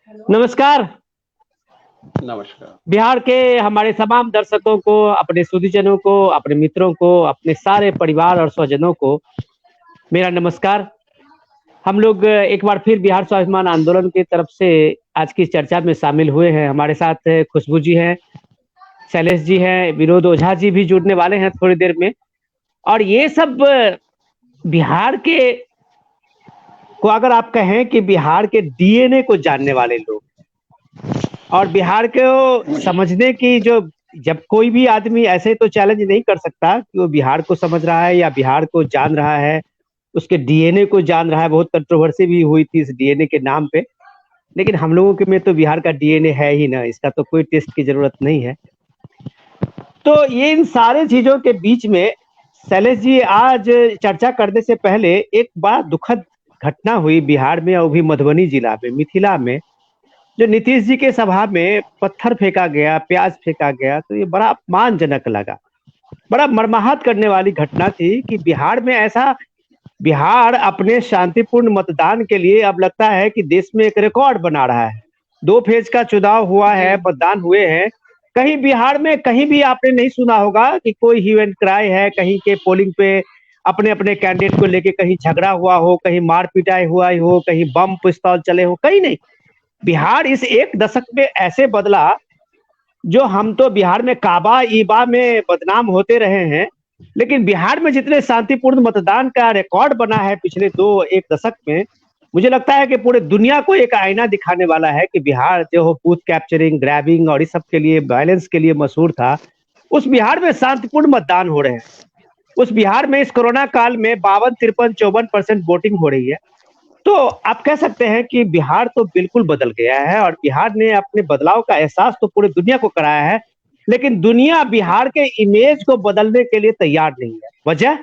नमस्कार। नमस्कार। बिहार के हमारे तमाम दर्शकों को, अपने सुधीजनों को, अपने मित्रों को, अपने सारे परिवार और स्वजनों को मेरा नमस्कार। हम लोग एक बार फिर बिहार स्वाभिमान आंदोलन की तरफ से आज की चर्चा में शामिल हुए हैं। हमारे साथ खुशबू जी हैं, शैलेश जी हैं, विनोद ओझा जी भी जुड़ने वाले हैं थोड़ी देर में। और ये सब बिहार के को अगर आप कहें कि बिहार के डीएनए को जानने वाले लोग और बिहार को समझने की जो जब कोई भी आदमी ऐसे तो चैलेंज नहीं कर सकता कि वो बिहार को समझ रहा है या बिहार को जान रहा है, उसके डीएनए को जान रहा है। बहुत कंट्रोवर्सी भी हुई थी इस डीएनए के नाम पे, लेकिन हम लोगों के में तो बिहार का डीएनए है ही ना, इसका तो कोई टेस्ट की जरूरत नहीं है। तो ये इन सारे चीजों के बीच में शैलेश जी, आज चर्चा करने से पहले एक बड़ा दुखद घटना हुई बिहार में और भी मधुबनी जिला में, मिथिला में। जो नीतीश जी के सभा में पत्थर फेंका गया, प्याज फेंका गया, तो ये बड़ा अपमानजनक लगा। बड़ा मर्माहत करने वाली घटना थी कि बिहार में ऐसा, बिहार अपने शांतिपूर्ण मतदान के लिए अब लगता है कि देश में एक रिकॉर्ड बना रहा है। 2 फेज का चुनाव हुआ जी। है, मतदान हुए हैं। कहीं बिहार में कहीं भी आपने नहीं सुना होगा कि कोई ह्यू एंड क्राई है, कहीं के पोलिंग पे अपने अपने कैंडिडेट को लेके कहीं झगड़ा हुआ हो, कहीं मार पिटाई हुआ हो, कहीं बम पिस्तौल चले हो, कहीं नहीं। बिहार इस एक दशक में ऐसे बदला, जो हम तो बिहार में काबा ईबा में बदनाम होते रहे हैं, लेकिन बिहार में जितने शांतिपूर्ण मतदान का रिकॉर्ड बना है पिछले एक दशक में, मुझे लगता है कि पूरे दुनिया को एक आईना दिखाने वाला है कि बिहार जो हो बूथ कैप्चरिंग, ग्रैबिंग और इस सब के लिए, वायलेंस के लिए मशहूर था, उस बिहार में शांतिपूर्ण मतदान हो रहे हैं। उस बिहार में इस कोरोना काल में 52, 53, 54% वोटिंग हो रही है। तो आप कह सकते हैं कि बिहार तो बिल्कुल बदल गया है और बिहार ने अपने बदलाव का एहसास तो पूरी दुनिया को कराया है, लेकिन दुनिया बिहार के इमेज को बदलने के लिए तैयार नहीं है। वजह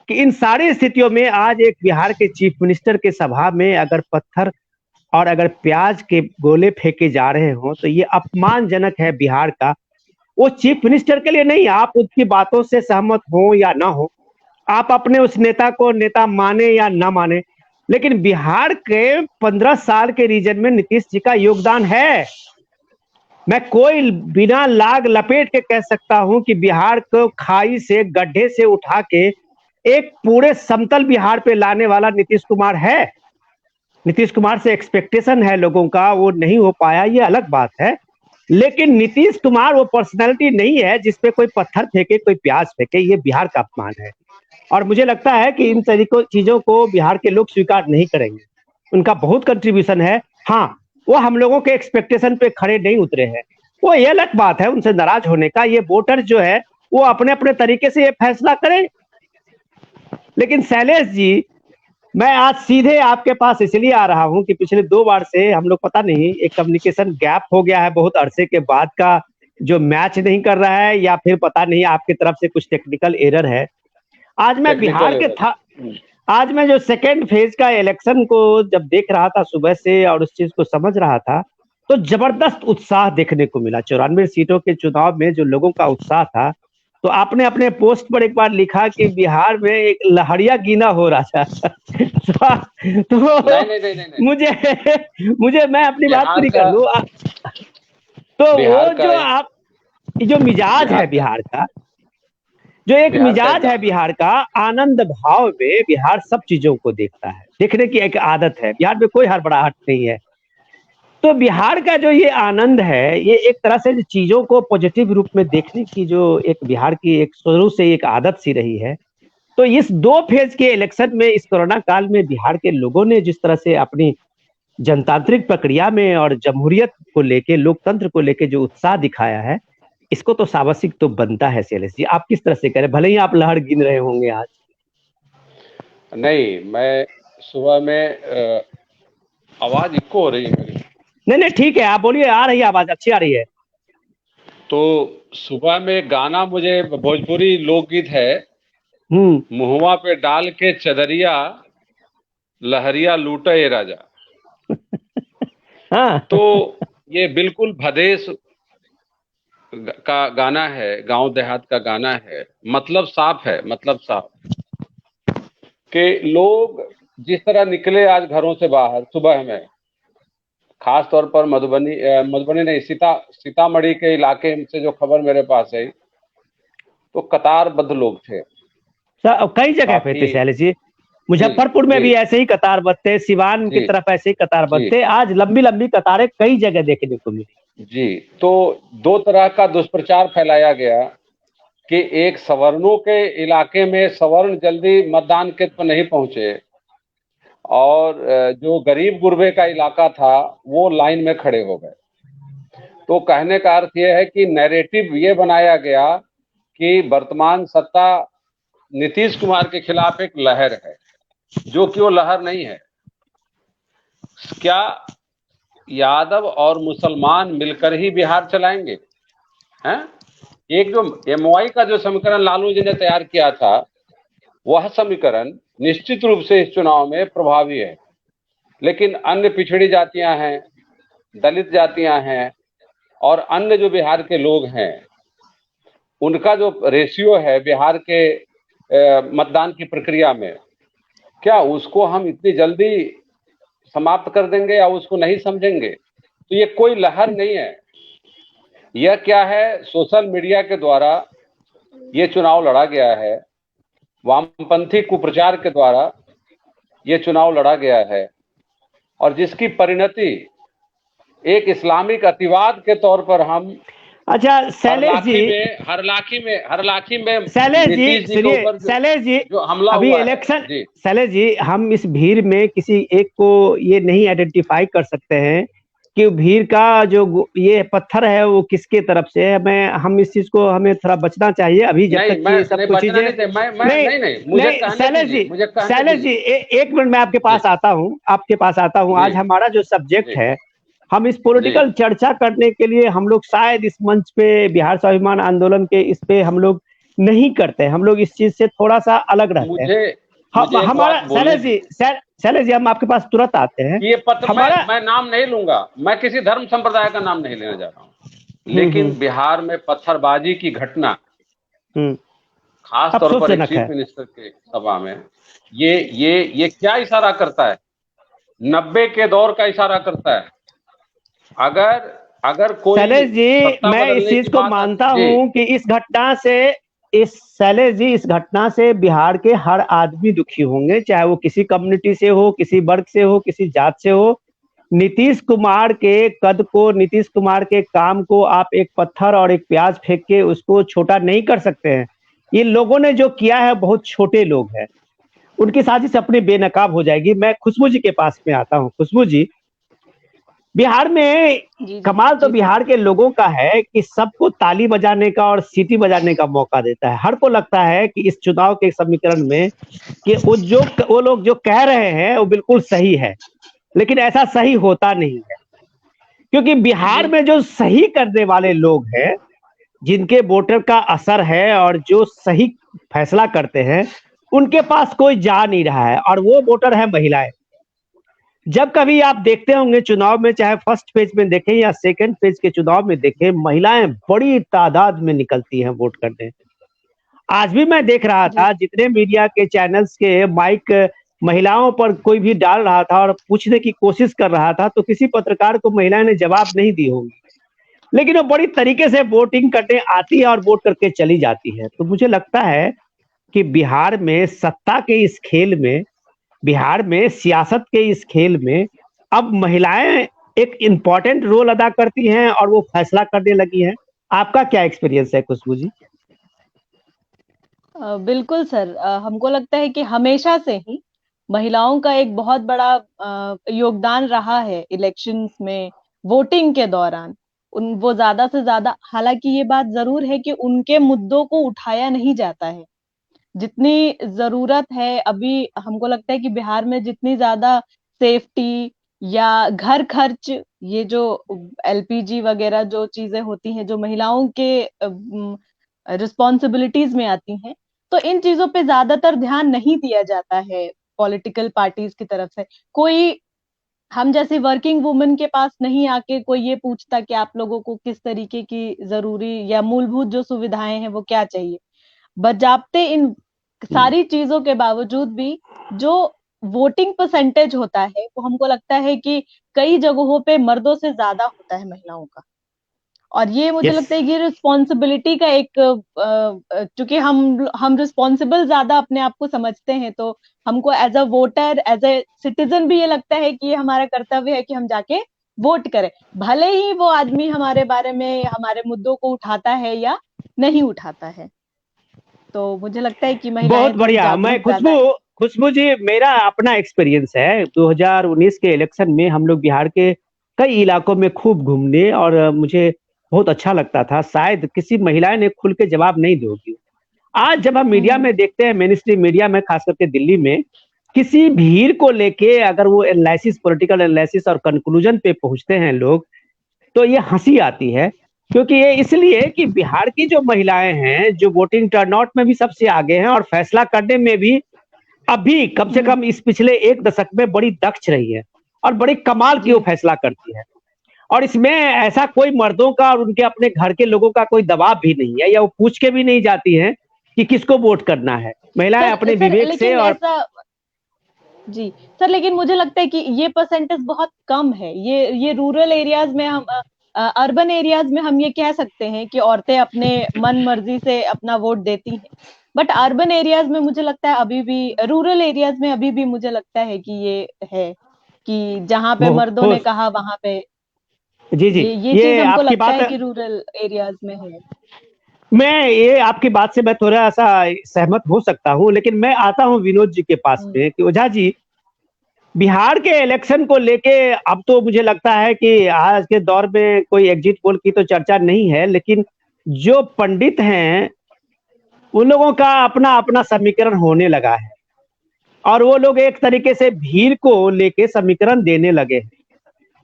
कि इन सारी स्थितियों में आज एक बिहार के चीफ मिनिस्टर के सभा में अगर पत्थर और अगर प्याज के गोले फेंके जा रहे हो तो ये अपमानजनक है बिहार का। वो चीफ मिनिस्टर के लिए नहीं, आप उनकी बातों से सहमत हो या ना हो, आप अपने उस नेता को नेता माने या ना माने, लेकिन बिहार के 15 साल के रीजन में नीतीश जी का योगदान है। मैं कोई बिना लाग लपेट के कह सकता हूं कि बिहार को खाई से, गड्ढे से उठा के एक पूरे समतल बिहार पे लाने वाला नीतीश कुमार है। नीतीश कुमार से एक्सपेक्टेशन है लोगों का, वो नहीं हो पाया, ये अलग बात है। लेकिन नीतीश कुमार वो पर्सनैलिटी नहीं है जिसपे कोई पत्थर फेंके, कोई प्याज फेंके। ये बिहार का अपमान है और मुझे लगता है कि इन तरीकों चीजों को बिहार के लोग स्वीकार नहीं करेंगे। उनका बहुत कंट्रीब्यूशन है। हाँ, वो हम लोगों के एक्सपेक्टेशन पे खड़े नहीं उतरे हैं, वो ये अलग बात है उनसे नाराज होने का। ये वोटर जो है वो अपने अपने तरीके से ये फैसला करें। लेकिन शैलेश जी, मैं आज सीधे आपके पास इसलिए आ रहा हूं कि पिछले 2 बार से हम लोग, पता नहीं, एक कम्युनिकेशन गैप हो गया है बहुत अरसे के बाद का, जो मैच नहीं कर रहा है या फिर पता नहीं आपकी तरफ से कुछ टेक्निकल एरर है। आज मैं बिहार टेक्निकल के एरर। था आज मैं जो सेकेंड फेज का इलेक्शन को जब देख रहा था सुबह से और उस चीज को समझ रहा था, तो जबरदस्त उत्साह देखने को मिला। 94 सीटों के चुनाव में जो लोगों का उत्साह था, तो आपने अपने पोस्ट पर एक बार लिखा कि बिहार में एक लहरिया गीना हो रहा था। नहीं तो नहीं नहीं नहीं नहीं। मुझे मुझे मैं अपनी बात बिहार पूरी कर का लूं। तो बिहार वो का जो एक आप, जो मिजाज है बिहार का बिहार का, जो एक बिहार का एक मिजाज है गाना। बिहार का, आनंद भाव में बिहार सब चीजों को देखता है, देखने की एक आदत है बिहार में, कोई हड़बड़ाहट नहीं है। तो बिहार का जो ये आनंद है, ये एक तरह से जो चीजों को पॉजिटिव रूप में देखने की जो एक बिहार की एक शुरू से एक आदत सी रही है। तो इस 2 फेज के इलेक्शन में, इस कोरोना काल में बिहार के लोगों ने जिस तरह से अपनी जनतांत्रिक प्रक्रिया में और जमहूरियत को लेके, लोकतंत्र को लेके जो उत्साह दिखाया है, इसको तो सावसिक तो बनता है। शैलेश जी, आप किस तरह से करें, भले ही आप लहर गिन रहे होंगे आज। नहीं, मैं सुबह में आवाज इको हो रही है मेरी। नहीं नहीं, ठीक है, आप बोलिए, आ रही है आवाज, अच्छी आ रही है। तो सुबह में गाना मुझे भोजपुरी लोकगीत है, हम्म। मुहवा पे डाल के चदरिया लहरिया लूटे ये राजा। हाँ। तो ये बिल्कुल भदेश का गाना है, गांव देहात का गाना है। मतलब साफ है, मतलब साफ कि लोग जिस तरह निकले आज घरों से बाहर सुबह में, खास तौर पर मधुबनी नहीं, सीतामढ़ी के इलाके से जो खबर मेरे पास है, तो कतारबद्ध लोग थे सर कई जगह पे काफी। थे शैलेश जी, जी मुजफ्फरपुर में जी भी ऐसे ही कतारबद्ध थे, सिवान की जी तरफ ऐसे ही कतारबद्ध जी थे, आज लंबी लंबी कतारें कई जगह देखने को मिली। जी। तो दो तरह का दुष्प्रचार फैलाया गया कि एक सवर्णों के इलाके में सवर्ण जल्दी मतदान केंद्र पर नहीं पहुंचे, और जो गरीब गुरबे का इलाका था वो लाइन में खड़े हो गए। तो कहने का अर्थ यह है कि नैरेटिव ये बनाया गया कि वर्तमान सत्ता नीतीश कुमार के खिलाफ एक लहर है, जो कि वो लहर नहीं है। क्या यादव और मुसलमान मिलकर ही बिहार चलाएंगे? हैं? एक जो एमवाई का जो समीकरण लालू जी ने तैयार किया था, वह समीकरण निश्चित रूप से इस चुनाव में प्रभावी है, लेकिन अन्य पिछड़ी जातियां हैं, दलित जातियां हैं, और अन्य जो बिहार के लोग हैं, उनका जो रेशियो है बिहार के मतदान की प्रक्रिया में, क्या उसको हम इतनी जल्दी समाप्त कर देंगे या उसको नहीं समझेंगे? तो ये कोई लहर नहीं है, यह क्या है, सोशल मीडिया के द्वारा ये चुनाव लड़ा गया है, वामपंथी कुप्रचार के द्वारा ये चुनाव लड़ा गया है, और जिसकी परिणति एक इस्लामिक अतिवाद के तौर पर हम अच्छा शैलेश जी, हरलाखी में शैलेश जी नीतीश जी के सुनिए, ऊपर शैलेश जी जो हमला अभी हुआ है। इलेक्शन, जी शैलेश जी हम इस भीड़ में किसी एक को ये नहीं आइडेंटिफाई कर सकते हैं कि भीड़ का जो ये पत्थर है वो किसके तरफ से है। मैं हम इस चीज को हमें थोड़ा बचना चाहिए अभी जब नहीं, तक मैं कि सब नहीं कुछ बचना चीजें नहीं थे, मैं नहीं नहीं नहीं, मुझे नहीं। कहने शैलेश दीजिए, जी, मुझे कहने शैलेश जी दीजिए। एक मिनट मैं आपके जी पास आता हूँ, आपके पास आता हूँ। जी आज हमारा जो सब्जेक्ट जी है, हम इस जी पॉलिटिकल चर्चा करने के लिए हम लोग शायद इस मंच पे बिहार स्वाभिमान आंदोलन के इस पे हम लोग नहीं करते, हम लोग इस चीज से थोड़ा सा अलग रहते हैं। मुझे हम मुझे एक हमारा बात बोलने शैलेश जी, दीजिए शैलेश जी हम आपके पास तुरंत आते हैं। कि ये पत्र, हमारा मैं नाम नहीं लूंगा, मैं किसी धर्म संप्रदाय का नाम नहीं लेने जा रहा हूं, हम्म लेकिन बिहार में पत्थरबाजी की घटना, हम्म खास तौर पर एक अफसोसजनक चीफ है। मिनिस्टर के सभा में, ये क्या इशारा करता है? 90 के दौर का इशारा करता है। अगर अगर कोई शैलेश जी सत्ता मैं इस बदलने चीज की को बात आती। मानता जी हूं कि इस घटना से, इस शैलेश जी इस घटना से बिहार के हर आदमी दुखी होंगे, चाहे वो किसी कम्युनिटी से हो, किसी वर्ग से हो, किसी जात से हो। नीतीश कुमार के कद को, नीतीश कुमार के काम को आप एक पत्थर और एक प्याज फेंक के उसको छोटा नहीं कर सकते हैं। ये लोगों ने जो किया है बहुत छोटे लोग हैं, उनकी साजिश अपनी बेनकाब हो जाएगी। मैं खुशबू जी के पास में आता हूँ। खुशबू जी, बिहार में जी जी कमाल तो जी सर। बिहार के लोगों का है कि सबको ताली बजाने का और सीटी बजाने का मौका देता है। हर को लगता है कि इस चुनाव के समीकरण में कि वो लोग जो कह रहे हैं वो बिल्कुल सही है, लेकिन ऐसा सही होता नहीं है। क्योंकि बिहार जी में जो सही करने वाले लोग हैं, जिनके वोटर का असर है और जो सही फैसला करते हैं, उनके पास कोई जा नहीं रहा है, और वो वोटर है महिलाएं। जब कभी आप देखते होंगे चुनाव में, चाहे फर्स्ट फेज में देखें या सेकंड फेज के चुनाव में देखें, महिलाएं बड़ी तादाद में निकलती हैं वोट करने। आज भी मैं देख रहा जी था जितने मीडिया के चैनल्स के माइक महिलाओं पर कोई भी डाल रहा था और पूछने की कोशिश कर रहा था, तो किसी पत्रकार को महिलाएं ने जवाब नहीं दी होगी, लेकिन वो बड़ी तरीके से वोटिंग करने आती है और वोट करके चली जाती है। तो मुझे लगता है कि बिहार में सत्ता के इस खेल में, बिहार में सियासत के इस खेल में अब महिलाएं एक इम्पॉर्टेंट रोल अदा करती हैं और वो फैसला करने लगी हैं। आपका क्या एक्सपीरियंस है खुशबू जी? बिल्कुल सर। हमको लगता है कि हमेशा से ही महिलाओं का एक बहुत बड़ा योगदान रहा है इलेक्शंस में, वोटिंग के दौरान। उन वो ज्यादा से ज्यादा, हालांकि ये बात जरूर है कि उनके मुद्दों को उठाया नहीं जाता है जितनी जरूरत है। अभी हमको लगता है कि बिहार में जितनी ज्यादा सेफ्टी या घर खर्च, ये जो एलपीजी वगैरह जो चीजें होती हैं जो महिलाओं के रिस्पॉन्सिबिलिटीज में आती हैं, तो इन चीजों पे ज्यादातर ध्यान नहीं दिया जाता है पॉलिटिकल पार्टीज की तरफ से। कोई हम जैसे वर्किंग वुमेन के पास नहीं आके कोई ये पूछता कि आप लोगों को किस तरीके की जरूरी या मूलभूत जो सुविधाएं हैं वो क्या चाहिए। बजाते इन सारी चीजों के बावजूद भी जो वोटिंग परसेंटेज होता है वो हमको लगता है कि कई जगहों पे मर्दों से ज्यादा होता है महिलाओं का। और ये मुझे यस, लगता है कि रिस्पॉन्सिबिलिटी का एक चूंकि हम रिस्पॉन्सिबल ज्यादा अपने आप को समझते हैं, तो हमको as a voter, as a citizen भी ये लगता है कि ये हमारा कर्तव्य है कि हम जाके वोट करें, भले ही वो आदमी हमारे बारे में, हमारे मुद्दों को उठाता है या नहीं उठाता है। तो मुझे लगता है कि बहुत महिलाएं थोड़ी बढ़िया। मैं जागरूक ज्यादा खुशबू है। खुशबू जी, मेरा अपना एक्सपीरियंस है 2019 के इलेक्शन में हम लोग बिहार के कई इलाकों में खूब घूमने, और मुझे बहुत अच्छा लगता था। शायद किसी महिला ने खुल के जवाब नहीं दोगी। आज जब हम मीडिया हम्म। में देखते हैं, मेन स्ट्रीम मीडिया में, खास करके दिल्ली में, किसी भीड़ को लेके अगर वो एनालिसिस, पॉलिटिकल एनालिसिस और कंक्लूजन पे पहुंचते हैं लोग, तो ये हंसी आती है। क्योंकि ये इसलिए कि बिहार की जो महिलाएं हैं, जो वोटिंग टर्नआउट में भी सबसे आगे हैं और फैसला करने में भी अभी कम से हम्म। कम इस पिछले एक दशक में बड़ी दक्ष रही है, और बड़ी कमाल की जी। वो फैसला करती है। और इसमें ऐसा कोई मर्दों का और उनके अपने घर के लोगों का कोई दबाव भी नहीं है, या वो पूछ के भी नहीं जाती हैं कि किसको वोट करना है। महिलाएं सर अपने सर विवेक से लेकिन और ऐसा, जी सर, लेकिन मुझे लगता है कि ये परसेंटेज बहुत कम है। ये रूरल एरियाज में, हम अर्बन एरियाज में हम ये कह सकते हैं कि औरतें अपने मन मर्जी से अपना वोट देती हैं। बट अर्बन एरियाज में मुझे लगता है अभी भी, रूरल एरियाज में अभी भी मुझे लगता है कि ये है कि जहां पे वो मर्दों हो ने कहा वहां पे, जी जी, ये चीज ये हमको आपकी लगता बात, है कि रूरल एरियाज में है। मैं ये आपकी बात से मैं थोड़ा सा सहमत हो सकता हूँ। लेकिन मैं आता हूँ विनोद जी के पास हम्म। में कि ओझा जी, बिहार के इलेक्शन को लेके अब तो मुझे लगता है कि आज के दौर में कोई एग्जिट पोल की तो चर्चा नहीं है, लेकिन जो पंडित हैं उन लोगों का अपना अपना समीकरण होने लगा है, और वो लोग एक तरीके से भीड़ को लेके समीकरण देने लगे हैं।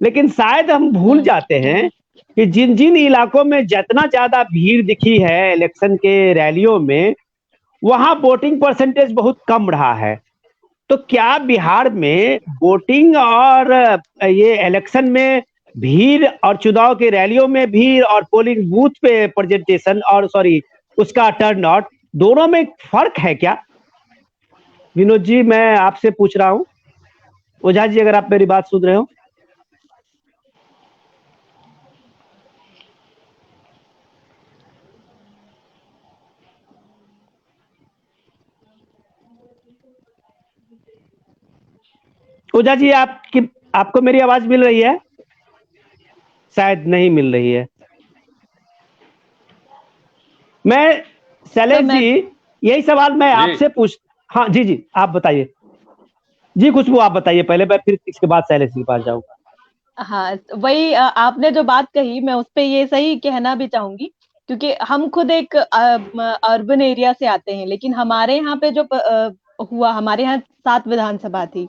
लेकिन शायद हम भूल हम्म। जाते हैं कि जिन जिन इलाकों में जितना ज्यादा भीड़ दिखी है इलेक्शन के रैलियों में, वहां वोटिंग परसेंटेज बहुत कम रहा है। तो क्या बिहार में वोटिंग और ये इलेक्शन में भीड़, और चुनाव की रैलियों में भीड़, और पोलिंग बूथ पे प्रेजेंटेशन, और सॉरी उसका टर्न आउट, दोनों में फर्क है क्या? विनोद जी, मैं आपसे पूछ रहा हूं। ओझा जी, अगर आप मेरी बात सुन रहे हो। ओझा जी, आपकी आपको मेरी आवाज मिल रही है? शायद नहीं मिल रही है। मैं, सर शैलेश जी, मैं, यही सवाल मैं जी आपसे पूछ, हाँ जी जी, आप बताइए। जी खुशबू, आप बताइए पहले, मैं फिर इसके बाद शैलेश जी के पास जाऊंगा। हाँ वही आपने जो बात कही मैं उस पे ये सही कहना भी चाहूंगी, क्योंकि हम खुद एक अर्बन एरिया से आते हैं, लेकिन हमारे यहाँ पे जो हुआ, हमारे यहाँ 7 विधानसभा थी,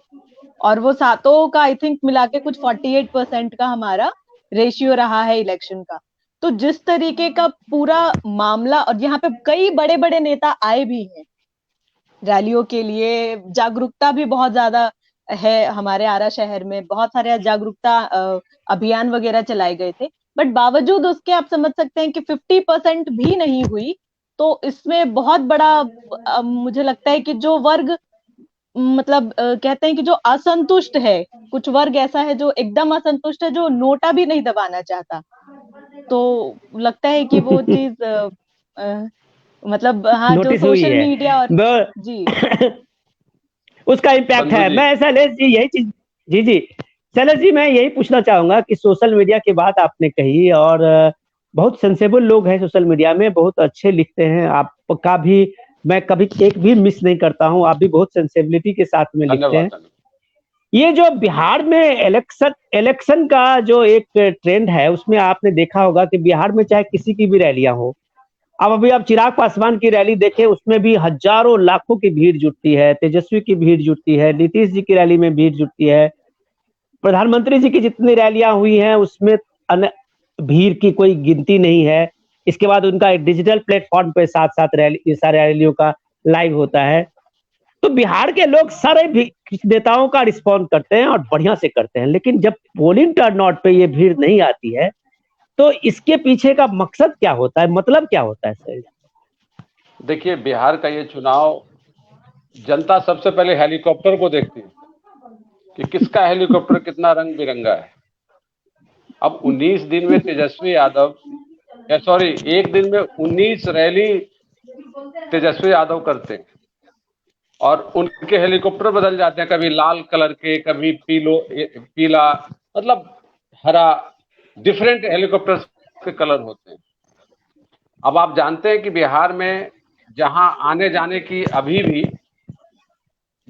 और वो सातों का आई थिंक मिला के कुछ 48% का हमारा रेशियो रहा है इलेक्शन का। तो जिस तरीके का पूरा मामला, और यहाँ पे कई बड़े बड़े नेता आए भी हैं रैलियों के लिए, जागरूकता भी बहुत ज्यादा है हमारे आरा शहर में, बहुत सारे जागरूकता अभियान वगैरह चलाए गए थे। बट बावजूद उसके आप समझ सकते हैं कि 50% भी नहीं हुई। तो इसमें बहुत बड़ा मुझे लगता है कि जो वर्ग, मतलब कहते हैं कि जो असंतुष्ट है, कुछ वर्ग ऐसा है जो एकदम असंतुष्ट है, जो नोटा भी नहीं दबाना चाहता। तो लगता है कि वो चीज मतलब हाँ, जो नोटिस हुई सोशल है मीडिया और, जी। उसका इम्पैक्ट संजू है। जी। मैं शैलेश जी यही चीज, जी जी, शैलेश जी, मैं यही पूछना चाहूंगा कि सोशल मीडिया की बात आपने कही, और बहुत सेंसेबल लोग हैं सोशल मीडिया में, बहुत अच्छे लिखते हैं। आपका भी मैं कभी एक भी मिस नहीं करता हूं, आप भी बहुत सेंसेबिलिटी के साथ में लिखते धन्यवाद हैं। धन्यवाद। ये जो बिहार में इलेक्शन इलेक्शन का जो एक ट्रेंड है, उसमें आपने देखा होगा कि बिहार में चाहे किसी की भी रैलियां हो, अब अभी आप चिराग पासवान की रैली देखें, उसमें भी हजारों लाखों की भीड़ जुटती है, तेजस्वी की भीड़ जुटती है, नीतीश जी की रैली में भीड़ जुटती है, प्रधानमंत्री जी की जितनी रैलियां हुई हैं उसमें भीड़ की कोई गिनती नहीं है। इसके बाद उनका एक डिजिटल प्लेटफॉर्म पे साथ साथ रैली, सारे रैलियों का लाइव होता है। तो बिहार के लोग सारे भी नेताओं का रिस्पॉन्ड करते हैं और बढ़िया से करते हैं, लेकिन जब पोलिंग टर्नआउट पे ये भीड़ नहीं आती है, तो इसके पीछे का मकसद क्या होता है, मतलब क्या होता है सर? देखिए, बिहार का ये चुनाव, जनता सबसे पहले हेलीकॉप्टर को देखती है। कि किसका हेलीकॉप्टर कितना रंग बिरंगा है। अब 19 दिन में तेजस्वी यादव, सॉरी, एक दिन में 19 रैली तेजस्वी यादव करते हैं और उनके हेलीकॉप्टर बदल जाते हैं, कभी लाल कलर के, कभी पीला, मतलब हरा, डिफरेंट हेलीकॉप्टर के कलर होते हैं। अब आप जानते हैं कि बिहार में जहां आने जाने की अभी भी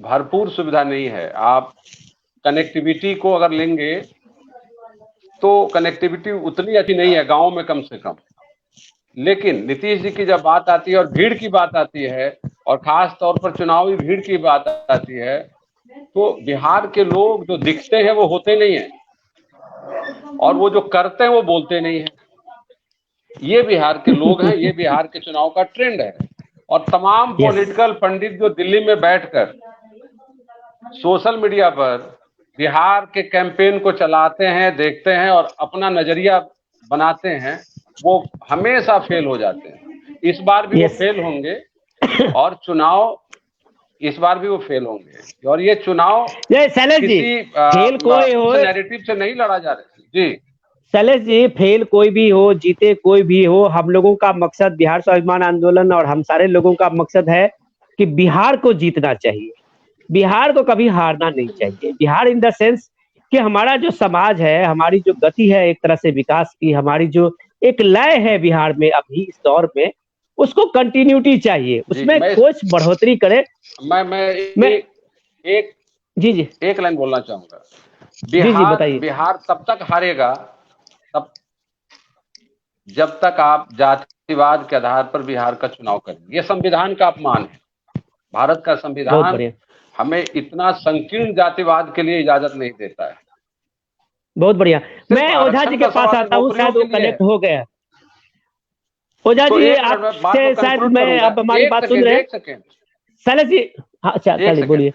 भरपूर सुविधा नहीं है। आप कनेक्टिविटी को अगर लेंगे तो कनेक्टिविटी उतनी अच्छी नहीं है गांव में, कम से कम। लेकिन नीतीश जी की जब बात आती है और भीड़ की बात आती है, और खास तौर पर चुनावी भीड़ की बात आती है, तो बिहार के लोग जो दिखते हैं वो होते नहीं है, और वो जो करते हैं वो बोलते नहीं है। ये बिहार के लोग हैं, ये बिहार के चुनाव का ट्रेंड है। और तमाम पॉलिटिकल पंडित जो दिल्ली में बैठकर सोशल मीडिया पर बिहार के कैंपेन को चलाते हैं, देखते हैं और अपना नजरिया बनाते हैं, वो हमेशा फेल हो जाते हैं। इस बार भी वो फेल होंगे, और चुनाव इस बार भी वो फेल होंगे। और ये चुनाव किसी फेल कोई हो, नैरेटिव से नहीं लड़ा जा रहा है जी। शैलेश जी, फेल कोई भी हो, जीते कोई भी हो, हम लोगों का मकसद, बिहार स्वाभिमान आंदोलन और हम सारे लोगों का मकसद है कि बिहार को जीतना चाहिए, बिहार को कभी हारना नहीं चाहिए। बिहार इन द सेंस कि हमारा जो समाज है, हमारी जो गति है एक तरह से विकास की, हमारी जो एक लय है बिहार में अभी इस दौर में, उसको कंटिन्यूटी चाहिए, उसमें कुछ बढ़ोतरी करे। मैं एक लाइन बोलना चाहूंगा। बिहार तब तक हारेगा तब जब तक आप जातिवाद के आधार पर बिहार का चुनाव करेंगे। ये संविधान का अपमान है। भारत का संविधान हमें इतना संकीर्ण जातिवाद के लिए इजाजत नहीं देता है। बहुत बढ़िया। मैं ओझा जी के पास आता हूँ, शायद वो कनेक्ट हो गया। ओझा जी, आपसे शायद मैं, आप हमारी बात सुन रहे हैं? शैलेश जी, हाँ, चलिए बोलिए।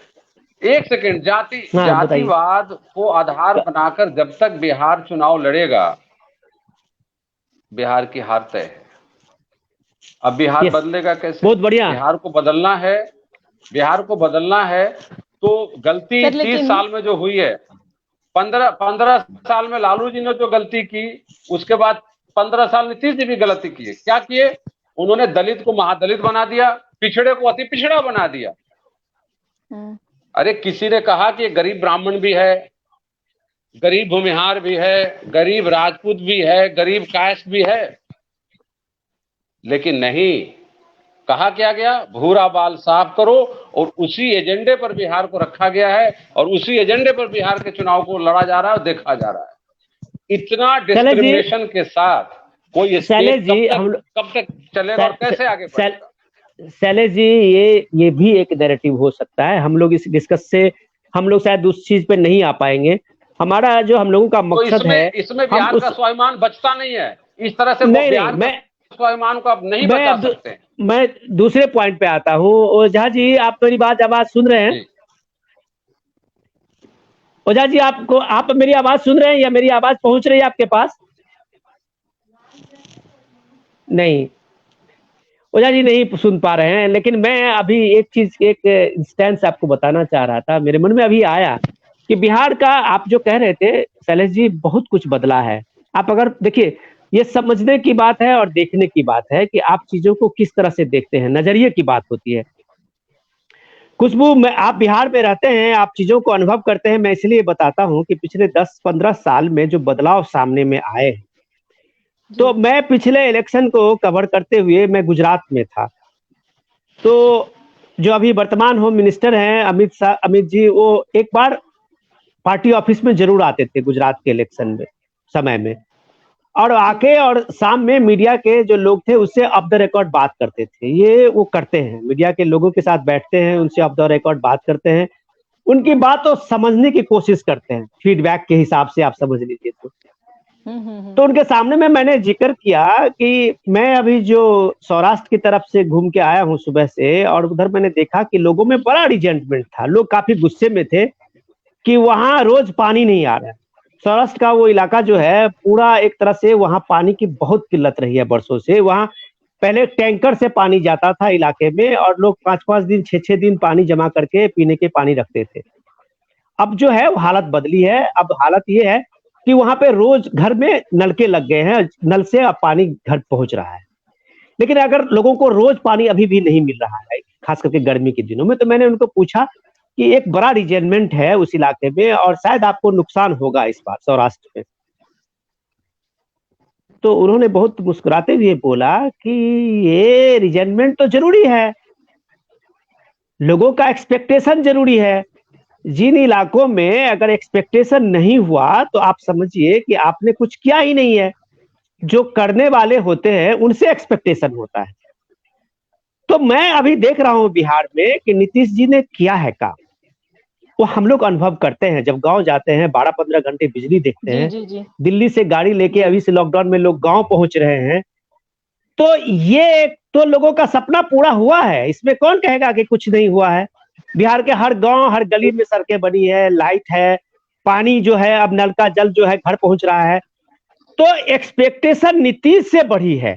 एक सेकेंड। जातिवाद को आधार बनाकर जब तक बिहार चुनाव लड़ेगा, बिहार की हार तय है। अब बिहार बदलेगा कैसे? बहुत बढ़िया। बिहार को बदलना है तो गलती 30 साल में जो हुई है, 15 साल में लालू जी ने जो गलती की, उसके बाद 15 साल नीतीश जी भी गलती किए। क्या किए? उन्होंने दलित को महादलित बना दिया, पिछड़े को अति पिछड़ा बना दिया। अरे किसी ने कहा कि गरीब ब्राह्मण भी है, गरीब भूमिहार भी है, गरीब राजपूत भी है, गरीब कायस्थ भी है, लेकिन नहीं, कहा क्या गया? भूरा बाल साफ करो। और उसी एजेंडे पर बिहार को रखा गया है, और उसी एजेंडे पर बिहार के चुनाव को लड़ा जा रहा है और देखा जा रहा है। इतना डिस्क्रिमिनेशन के साथ कोई स्टेट कब तक चलेगा और कैसे आगे बढ़ेगा? शैलेश जी, ये भी एक नैरेटिव हो सकता है। हम लोग इस डिस्कस से, हम लोग शायद उस चीज पे नहीं आ पाएंगे। हमारा जो हम लोगों का मकसद है, इसमें बिहार का स्वाभिमान बचता नहीं है। इस तरह से बिहार का स्वाभिमान को आप नहीं बचा सकते। मैं दूसरे पॉइंट पे आता हूँ। ओझा जी, आप मेरी आवाज सुन रहे हैं? ओझा जी, आप मेरी आवाज सुन रहे हैं या मेरी आवाज पहुंच रही है आपके पास? नहीं, ओझा जी नहीं सुन पा रहे हैं। लेकिन मैं अभी एक इंस्टेंस आपको बताना चाह रहा था, मेरे मन में अभी आया कि बिहार का, आप जो कह रहे थे शैलेश जी, बहुत कुछ बदला है। आप अगर देखिए, ये समझने की बात है और देखने की बात है कि आप चीजों को किस तरह से देखते हैं, नजरिए की बात होती है। खुशबू, आप बिहार में रहते हैं, आप चीजों को अनुभव करते हैं। मैं इसलिए बताता हूं कि पिछले 10-15 साल में जो बदलाव सामने में आए, तो मैं पिछले इलेक्शन को कवर करते हुए मैं गुजरात में था। तो जो अभी वर्तमान होम मिनिस्टर हैं अमित जी, वो एक बार पार्टी ऑफिस में जरूर आते थे गुजरात के इलेक्शन में समय में, और आके और शाम में मीडिया के जो लोग थे उससे ऑफ द रिकॉर्ड बात करते थे। ये वो करते हैं, मीडिया के लोगों के साथ बैठते हैं, उनसे ऑफ द रिकॉर्ड बात करते हैं, उनकी बात को समझने की कोशिश करते हैं, फीडबैक के हिसाब से आप समझ लीजिए। तो उनके सामने में मैंने जिक्र किया कि मैं अभी जो सौराष्ट्र की तरफ से घूम के आया हूँ सुबह से, और उधर मैंने देखा कि लोगों में बड़ा रिजेंटमेंट था, लोग काफी गुस्से में थे कि वहां रोज पानी नहीं आ रहा है। सौराष्ट्र का वो इलाका जो है पूरा एक तरह से, वहां पानी की बहुत किल्लत रही है वर्षों से। वहां पहले टैंकर से पानी जाता था इलाके में, और लोग 5-5 दिन 6-6 दिन पानी जमा करके पीने के पानी रखते थे। अब जो है वो हालत बदली है। अब हालत ये है कि वहां पे रोज घर में नलके लग गए हैं, नल से अब पानी घर पहुंच रहा है। लेकिन अगर लोगों को रोज पानी अभी भी नहीं मिल रहा है, खास करके गर्मी के दिनों में, तो मैंने उनको पूछा कि एक बड़ा रिजेनमेंट है उस इलाके में और शायद आपको नुकसान होगा इस बार सौराष्ट्र में। तो उन्होंने बहुत मुस्कुराते हुए बोला कि ये रिजेनमेंट तो जरूरी है, लोगों का एक्सपेक्टेशन जरूरी है। जिन इलाकों में अगर एक्सपेक्टेशन नहीं हुआ तो आप समझिए कि आपने कुछ किया ही नहीं है। जो करने वाले होते हैं उनसे एक्सपेक्टेशन होता है। तो मैं अभी देख रहा हूं बिहार में कि नीतीश जी ने किया है काम, वो हम लोग अनुभव करते हैं। जब गांव जाते हैं 12-15 घंटे बिजली देखते जी हैं, जी जी दिल्ली से गाड़ी लेके जी अभी से लॉकडाउन में लोग गांव पहुंच रहे हैं, तो ये तो लोगों का सपना पूरा हुआ है, इसमें कौन कहेगा कि कुछ नहीं हुआ है। बिहार के हर गांव हर गली में सड़कें बनी है, लाइट है, पानी जो है अब नल का जल जो है घर पहुंच रहा है। तो एक्सपेक्टेशन नीतीश से बढ़ी है।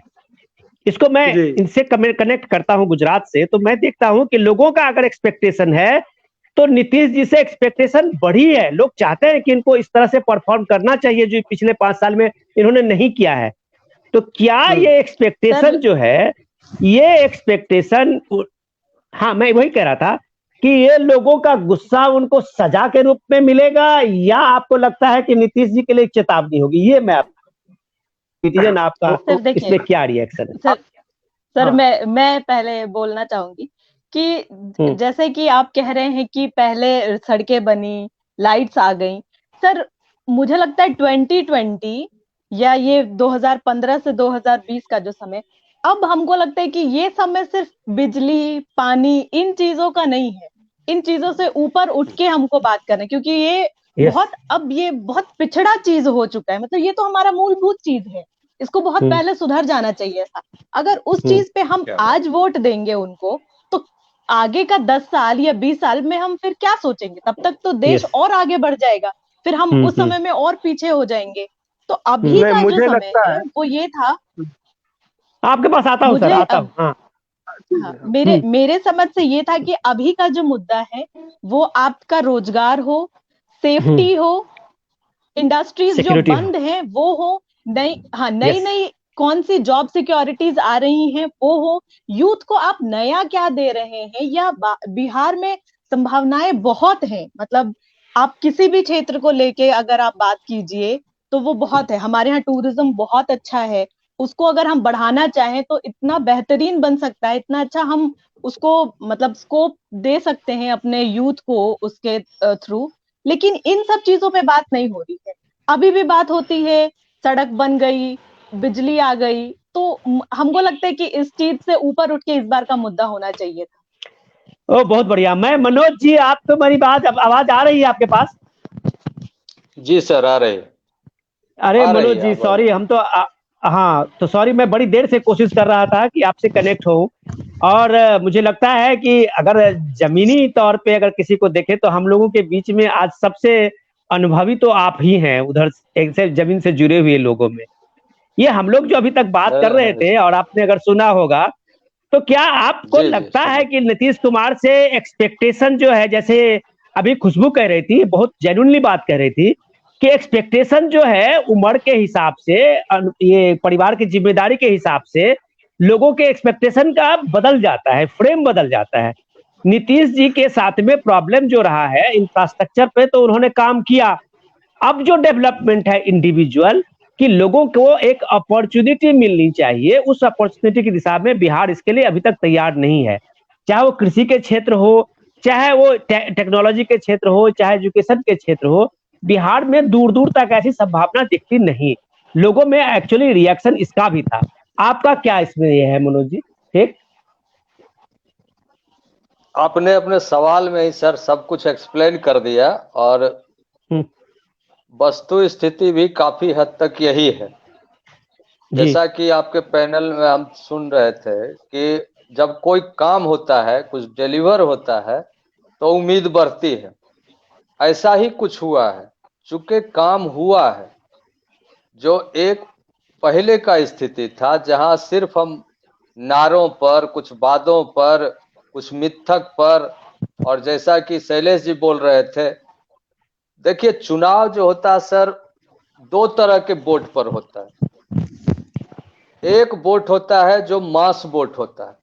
इसको मैं जी इनसे कनेक्ट करता हूं गुजरात से, तो मैं देखता हूं कि लोगों का अगर एक्सपेक्टेशन है तो नीतीश जी से एक्सपेक्टेशन बढ़ी है। लोग चाहते हैं कि इनको इस तरह से परफॉर्म करना चाहिए जो पिछले 5 साल में इन्होंने नहीं किया है। तो क्या ये एक्सपेक्टेशन सर जो है, ये एक्सपेक्टेशन, हाँ मैं वही कह रहा था कि ये लोगों का गुस्सा उनको सजा के रूप में मिलेगा, या आपको लगता है कि नीतीश जी के लिए चेतावनी होगी? ये मैं सिटीजन आपका सर देखिए इसमें क्या रिएक्शन है? सर सर हाँ मैं पहले बोलना चाहूंगी कि जैसे कि आप कह रहे हैं कि पहले सड़कें बनी, लाइट्स आ गई। सर मुझे लगता है 2020 या ये 2015 से 2020 का जो समय, अब हमको लगता है कि ये समय सिर्फ बिजली पानी इन चीजों का नहीं है। इन चीजों से ऊपर उठ के हमको बात करना है, क्योंकि ये यस। ये बहुत पिछड़ा चीज हो चुका है। मतलब ये तो हमारा मूलभूत चीज है, इसको बहुत पहले सुधर जाना चाहिए था। अगर उस चीज पे हम आज वोट देंगे उनको, तो आगे का 10 साल या 20 साल में हम फिर क्या सोचेंगे? तब तक तो देश यस। और आगे बढ़ जाएगा, फिर हम उस समय में और पीछे हो जाएंगे। तो अभी नहीं, का जो मुझे समय लगता है है वो ये था। आपके पास आता हूँ सर, मुझे आता हूँ। हाँ। हाँ, मेरे समझ से ये था कि अभी का जो मुद्दा है वो आपका रोजगार हो, सेफ्टी हो, इंडस्ट्रीज जो सिक्योरिटी हो। बंद हैं वो हो, नई यस। नई कौन सी जॉब सिक्योरिटीज आ रही हैं वो हो, यूथ को आप नया क्या दे रहे हैं, या बिहार में संभावनाएं बहुत हैं। मतलब आप किसी भी क्षेत्र को लेके अगर आप बात कीजिए तो वो बहुत है। हमारे यहाँ टूरिज्म बहुत अच्छा है, उसको अगर हम बढ़ाना चाहें तो इतना बेहतरीन बन सकता है, इतना अच्छा हम उसको मतलब स्कोप दे सकते हैं अपने यूथ को उसके थ्रू। लेकिन इन सब चीजों पे बात नहीं हो रही है। अभी भी बात होती है सड़क बन गई, बिजली आ गई। तो हमको लगता है कि इस चीज से ऊपर उठ के इस बार का मुद्दा होना चाहिए था। ओ बहुत बढ़िया। मैं मनोज जी, आप तो मेरी बात आवाज आ रही है आपके पास? जी सर, आ रहे अरे आ रही मनोज है जी आवाज। सॉरी, हम तो हाँ तो सॉरी, मैं बड़ी देर से कोशिश कर रहा था कि आपसे कनेक्ट हो। और मुझे लगता है कि अगर जमीनी तौर पे अगर किसी को देखे तो हम लोगों के बीच में आज सबसे अनुभवी तो आप ही हैं, उधर एक से जमीन से जुड़े हुए लोगों में। ये हम लोग जो अभी तक बात कर रहे थे और आपने अगर सुना होगा, तो क्या आपको जी जी लगता है सुना। कि नीतीश कुमार से एक्सपेक्टेशन जो है, जैसे अभी खुशबू कह रही थी, बहुत जेन्युइनली बात कह रही थी कि एक्सपेक्टेशन जो है उम्र के हिसाब से, ये परिवार की जिम्मेदारी के हिसाब से लोगों के एक्सपेक्टेशन का बदल जाता है, फ्रेम बदल जाता है। नीतीश जी के साथ में प्रॉब्लम जो रहा है इंफ्रास्ट्रक्चर पे, तो उन्होंने काम किया। अब जो डेवलपमेंट है इंडिविजुअल, कि लोगों को एक अपॉर्चुनिटी मिलनी चाहिए, उस अपॉर्चुनिटी की दिशा में बिहार इसके लिए अभी तक तैयार नहीं है। चाहे वो कृषि के क्षेत्र हो, चाहे वो टेक्नोलॉजी के क्षेत्र हो, चाहे एजुकेशन के क्षेत्र हो, बिहार में दूर दूर तक ऐसी संभावना दिखती नहीं। लोगों में एक्चुअली रिएक्शन इसका भी था। आपका क्या इसमें ये है मनोज जी? ठीक। आपने अपने सवाल में ही सर सब कुछ एक्सप्लेन कर दिया, और वस्तु स्थिति भी काफी हद तक यही है। जी। जैसा कि आपके पैनल में हम सुन रहे थे कि जब कोई काम होता है, कुछ डिलीवर होता है, तो उम्मीद बढ़ती है। ऐसा ही कुछ हुआ है। चूंकि काम हुआ है, जो एक पहले का स्थिति था जहां सिर्फ हम नारों पर, कुछ वादों पर, कुछ मिथक पर, और जैसा कि शैलेश जी बोल रहे थे देखिए, चुनाव जो होता है सर, दो तरह के वोट पर होता है। एक वोट होता है जो मास वोट होता है,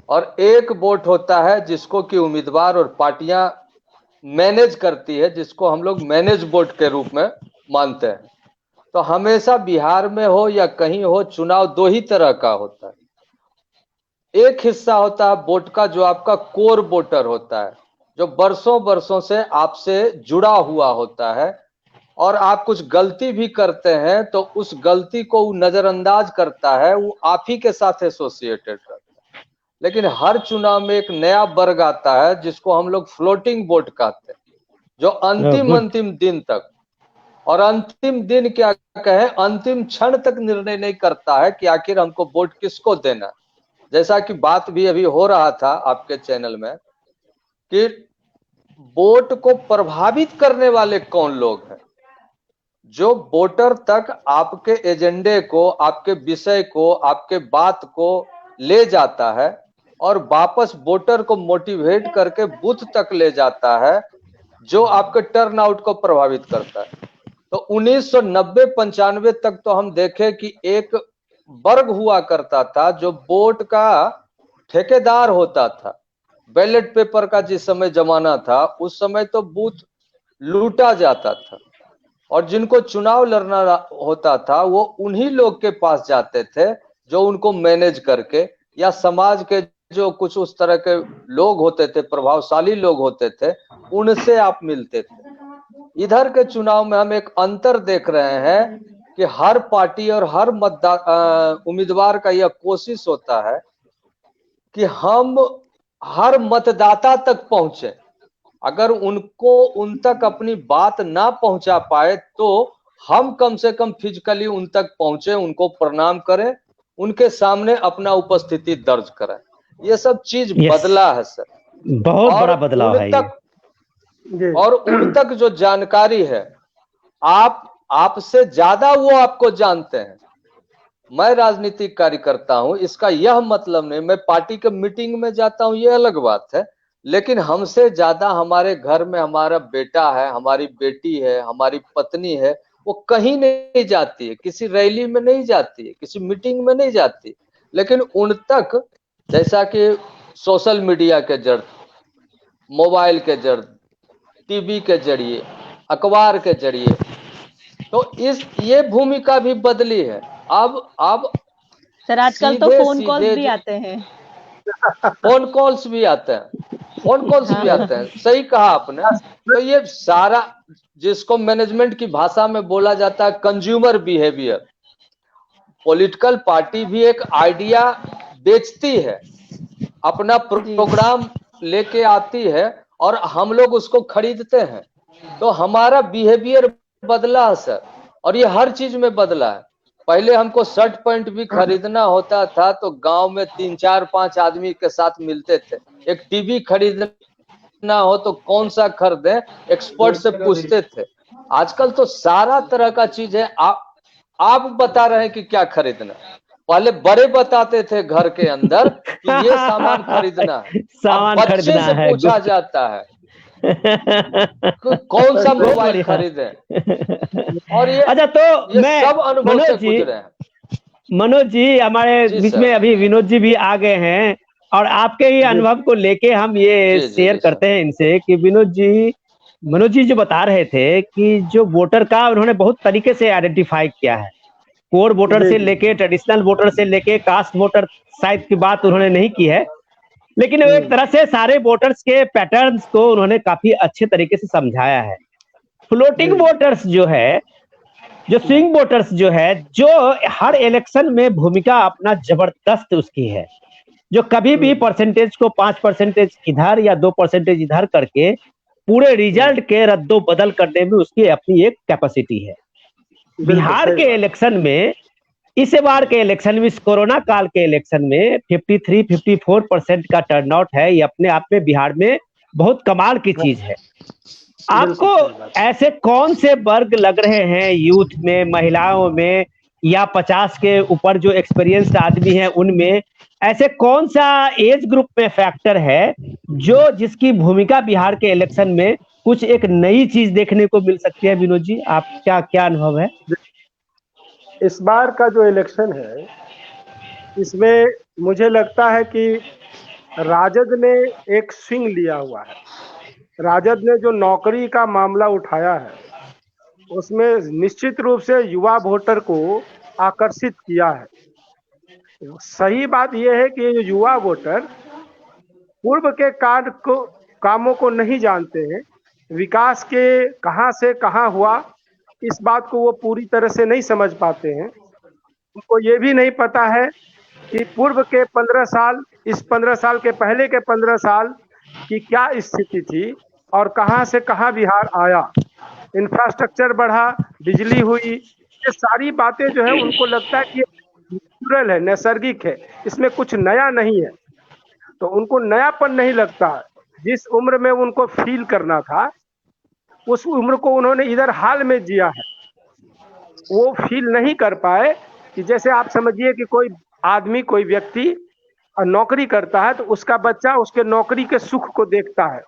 और एक वोट होता है जिसको कि उम्मीदवार और पार्टियां मैनेज करती है, जिसको हम लोग मैनेज वोट के रूप में मानते हैं। तो हमेशा बिहार में हो या कहीं हो, चुनाव दो ही तरह का होता है। एक हिस्सा होता है वोट का जो आपका कोर वोटर होता है, जो बरसों बरसों से आपसे जुड़ा हुआ होता है, और आप कुछ गलती भी करते हैं तो उस गलती को वो नजरअंदाज करता है, वो आप ही के साथ एसोसिएटेड रहता है। लेकिन हर चुनाव में एक नया वर्ग आता है जिसको हम लोग फ्लोटिंग वोट कहते हैं, जो अंतिम दिन तक, और अंतिम दिन क्या कहे, अंतिम क्षण तक निर्णय नहीं करता है कि आखिर हमको वोट किसको देना। जैसा कि बात भी अभी हो रहा था आपके चैनल में कि वोट को प्रभावित करने वाले कौन लोग हैं, जो वोटर तक आपके एजेंडे को, आपके विषय को, आपके बात को ले जाता है और वापस वोटर को मोटिवेट करके बूथ तक ले जाता है, जो आपके टर्नआउट को प्रभावित करता है। तो 1990-95 तक तो हम देखें कि एक वर्ग हुआ करता था जो वोट का ठेकेदार होता था। बैलेट पेपर का जिस समय जमाना था, उस समय तो बूथ लूटा जाता था, और जिनको चुनाव लड़ना होता था वो उन्हीं लोग के पास जाते थे जो उनको मैनेज करके, या समाज के जो कुछ उस तरह के लोग होते थे, प्रभावशाली लोग होते थे, उनसे आप मिलते थे। इधर के चुनाव में हम एक अंतर देख रहे हैं कि हर पार्टी और हर उम्मीदवार का यह कोशिश होता है कि हम हर मतदाता तक पहुंचे। अगर उनको उन तक अपनी बात ना पहुंचा पाए तो हम कम से कम फिजिकली उन तक पहुंचे, उनको प्रणाम करें, उनके सामने अपना उपस्थिति दर्ज करें। ये सब चीज बदला है सर, बहुत बड़ा बदलाव है ये। और उन तक जो जानकारी है, आपसे ज्यादा वो आपको जानते हैं। मैं राजनीतिक कार्यकर्ता हूं, इसका यह मतलब नहीं मैं पार्टी के मीटिंग में जाता हूं, ये अलग बात है, लेकिन हमसे ज्यादा हमारे घर में हमारा बेटा है, हमारी बेटी है, हमारी पत्नी है, वो कहीं नहीं जाती है, किसी रैली में नहीं जाती है, किसी मीटिंग में नहीं जाती, लेकिन उन तक, जैसा कि सोशल मीडिया के जरिए, मोबाइल के जरिए, टीवी के जरिए, अखबार के जरिए, तो ये भूमिका भी बदली है। अब सर आजकल तो फोन कॉल्स भी आते हैं, फोन कॉल्स भी आते हैं, फोन कॉल्स भी आते हैं, सही कहा आपने। तो ये सारा, जिसको मैनेजमेंट की भाषा में बोला जाता है कंज्यूमर बिहेवियर। पॉलिटिकल पार्टी भी एक आइडिया बेचती है, अपना प्रोग्राम लेके आती है और हम लोग उसको खरीदते हैं। तो हमारा बिहेवियर बदला है सर, और ये हर चीज में बदला है। पहले हमको शर्ट पैंट भी खरीदना होता था तो गांव में 3, 4, 5 आदमी के साथ मिलते थे। एक टीवी खरीदना हो तो कौन सा खरीदें, एक्सपर्ट से पूछते थे। आजकल तो सारा तरह का चीज है, आप बता रहे हैं कि क्या खरीदना। पहले बड़े बताते थे घर के अंदर कि ये सामान खरीदना है, अब बच्चे से पूछा जाता है कौन सा मोबाइल खरीदे। और ये अच्छा, तो मैं सब अनुभव से गुजरे हैं। मनोज जी हमारे बीच में अभी विनोद जी भी आ गए हैं, और आपके ही अनुभव को लेके हम ये शेयर करते हैं इनसे कि मनोज जी जो बता रहे थे कि जो वोटर का उन्होंने बहुत तरीके से आइडेंटिफाई किया है, कोर वोटर से लेके ट्रेडिशनल वोटर से लेके कास्ट वोटर शायद की बात उन्होंने नहीं की है, लेकिन एक तरह से सारे वोटर्स के पैटर्न्स को उन्होंने काफी अच्छे तरीके से समझाया है। फ्लोटिंग वोटर्स जो है, जो स्विंग वोटर्स जो है, जो हर इलेक्शन में भूमिका अपना जबरदस्त उसकी है, जो कभी भी परसेंटेज को 5% इधर या 2% इधर करके पूरे रिजल्ट के रद्दो बदल करने में उसकी अपनी एक कैपेसिटी है। बिहार के इलेक्शन में, इस बार के इलेक्शन में, इस कोरोना काल के इलेक्शन में 53-54% का टर्नआउट है, ये अपने आप में बिहार में बहुत कमाल की चीज है। आपको ऐसे कौन से वर्ग लग रहे हैं यूथ में, महिलाओं में, या 50 के ऊपर जो एक्सपीरियंस्ड आदमी हैं उनमें, ऐसे कौन सा एज ग्रुप में फैक्टर है जो जिसकी भूमिका बिहार के इलेक्शन में कुछ एक नई चीज देखने को मिल सकती है। विनोद जी, आप क्या क्या अनुभव है? इस बार का जो इलेक्शन है, इसमें मुझे लगता है कि राजद ने एक स्विंग लिया हुआ है। राजद ने जो नौकरी का मामला उठाया है, उसमें निश्चित रूप से युवा वोटर को आकर्षित किया है। सही बात यह है कि ये युवा वोटर पूर्व के कामों को नहीं जानते हैं, विकास के कहां से कहां हुआ इस बात को वो पूरी तरह से नहीं समझ पाते हैं। उनको ये भी नहीं पता है कि पूर्व के 15 साल, इस 15 साल के पहले के 15 साल की क्या स्थिति थी और कहां से कहां बिहार आया। इंफ्रास्ट्रक्चर बढ़ा, बिजली हुई, ये सारी बातें जो है उनको लगता है कि ये नेचुरल है, नैसर्गिक है, इसमें कुछ नया नहीं है। तो उनको नयापन नहीं लगता। जिस उम्र में उनको फील करना था, उस उम्र को उन्होंने इधर हाल में जिया है, वो फील नहीं कर पाए। कि जैसे आप समझिए कि कोई आदमी, कोई व्यक्ति नौकरी करता है तो उसका बच्चा उसके नौकरी के सुख को देखता है।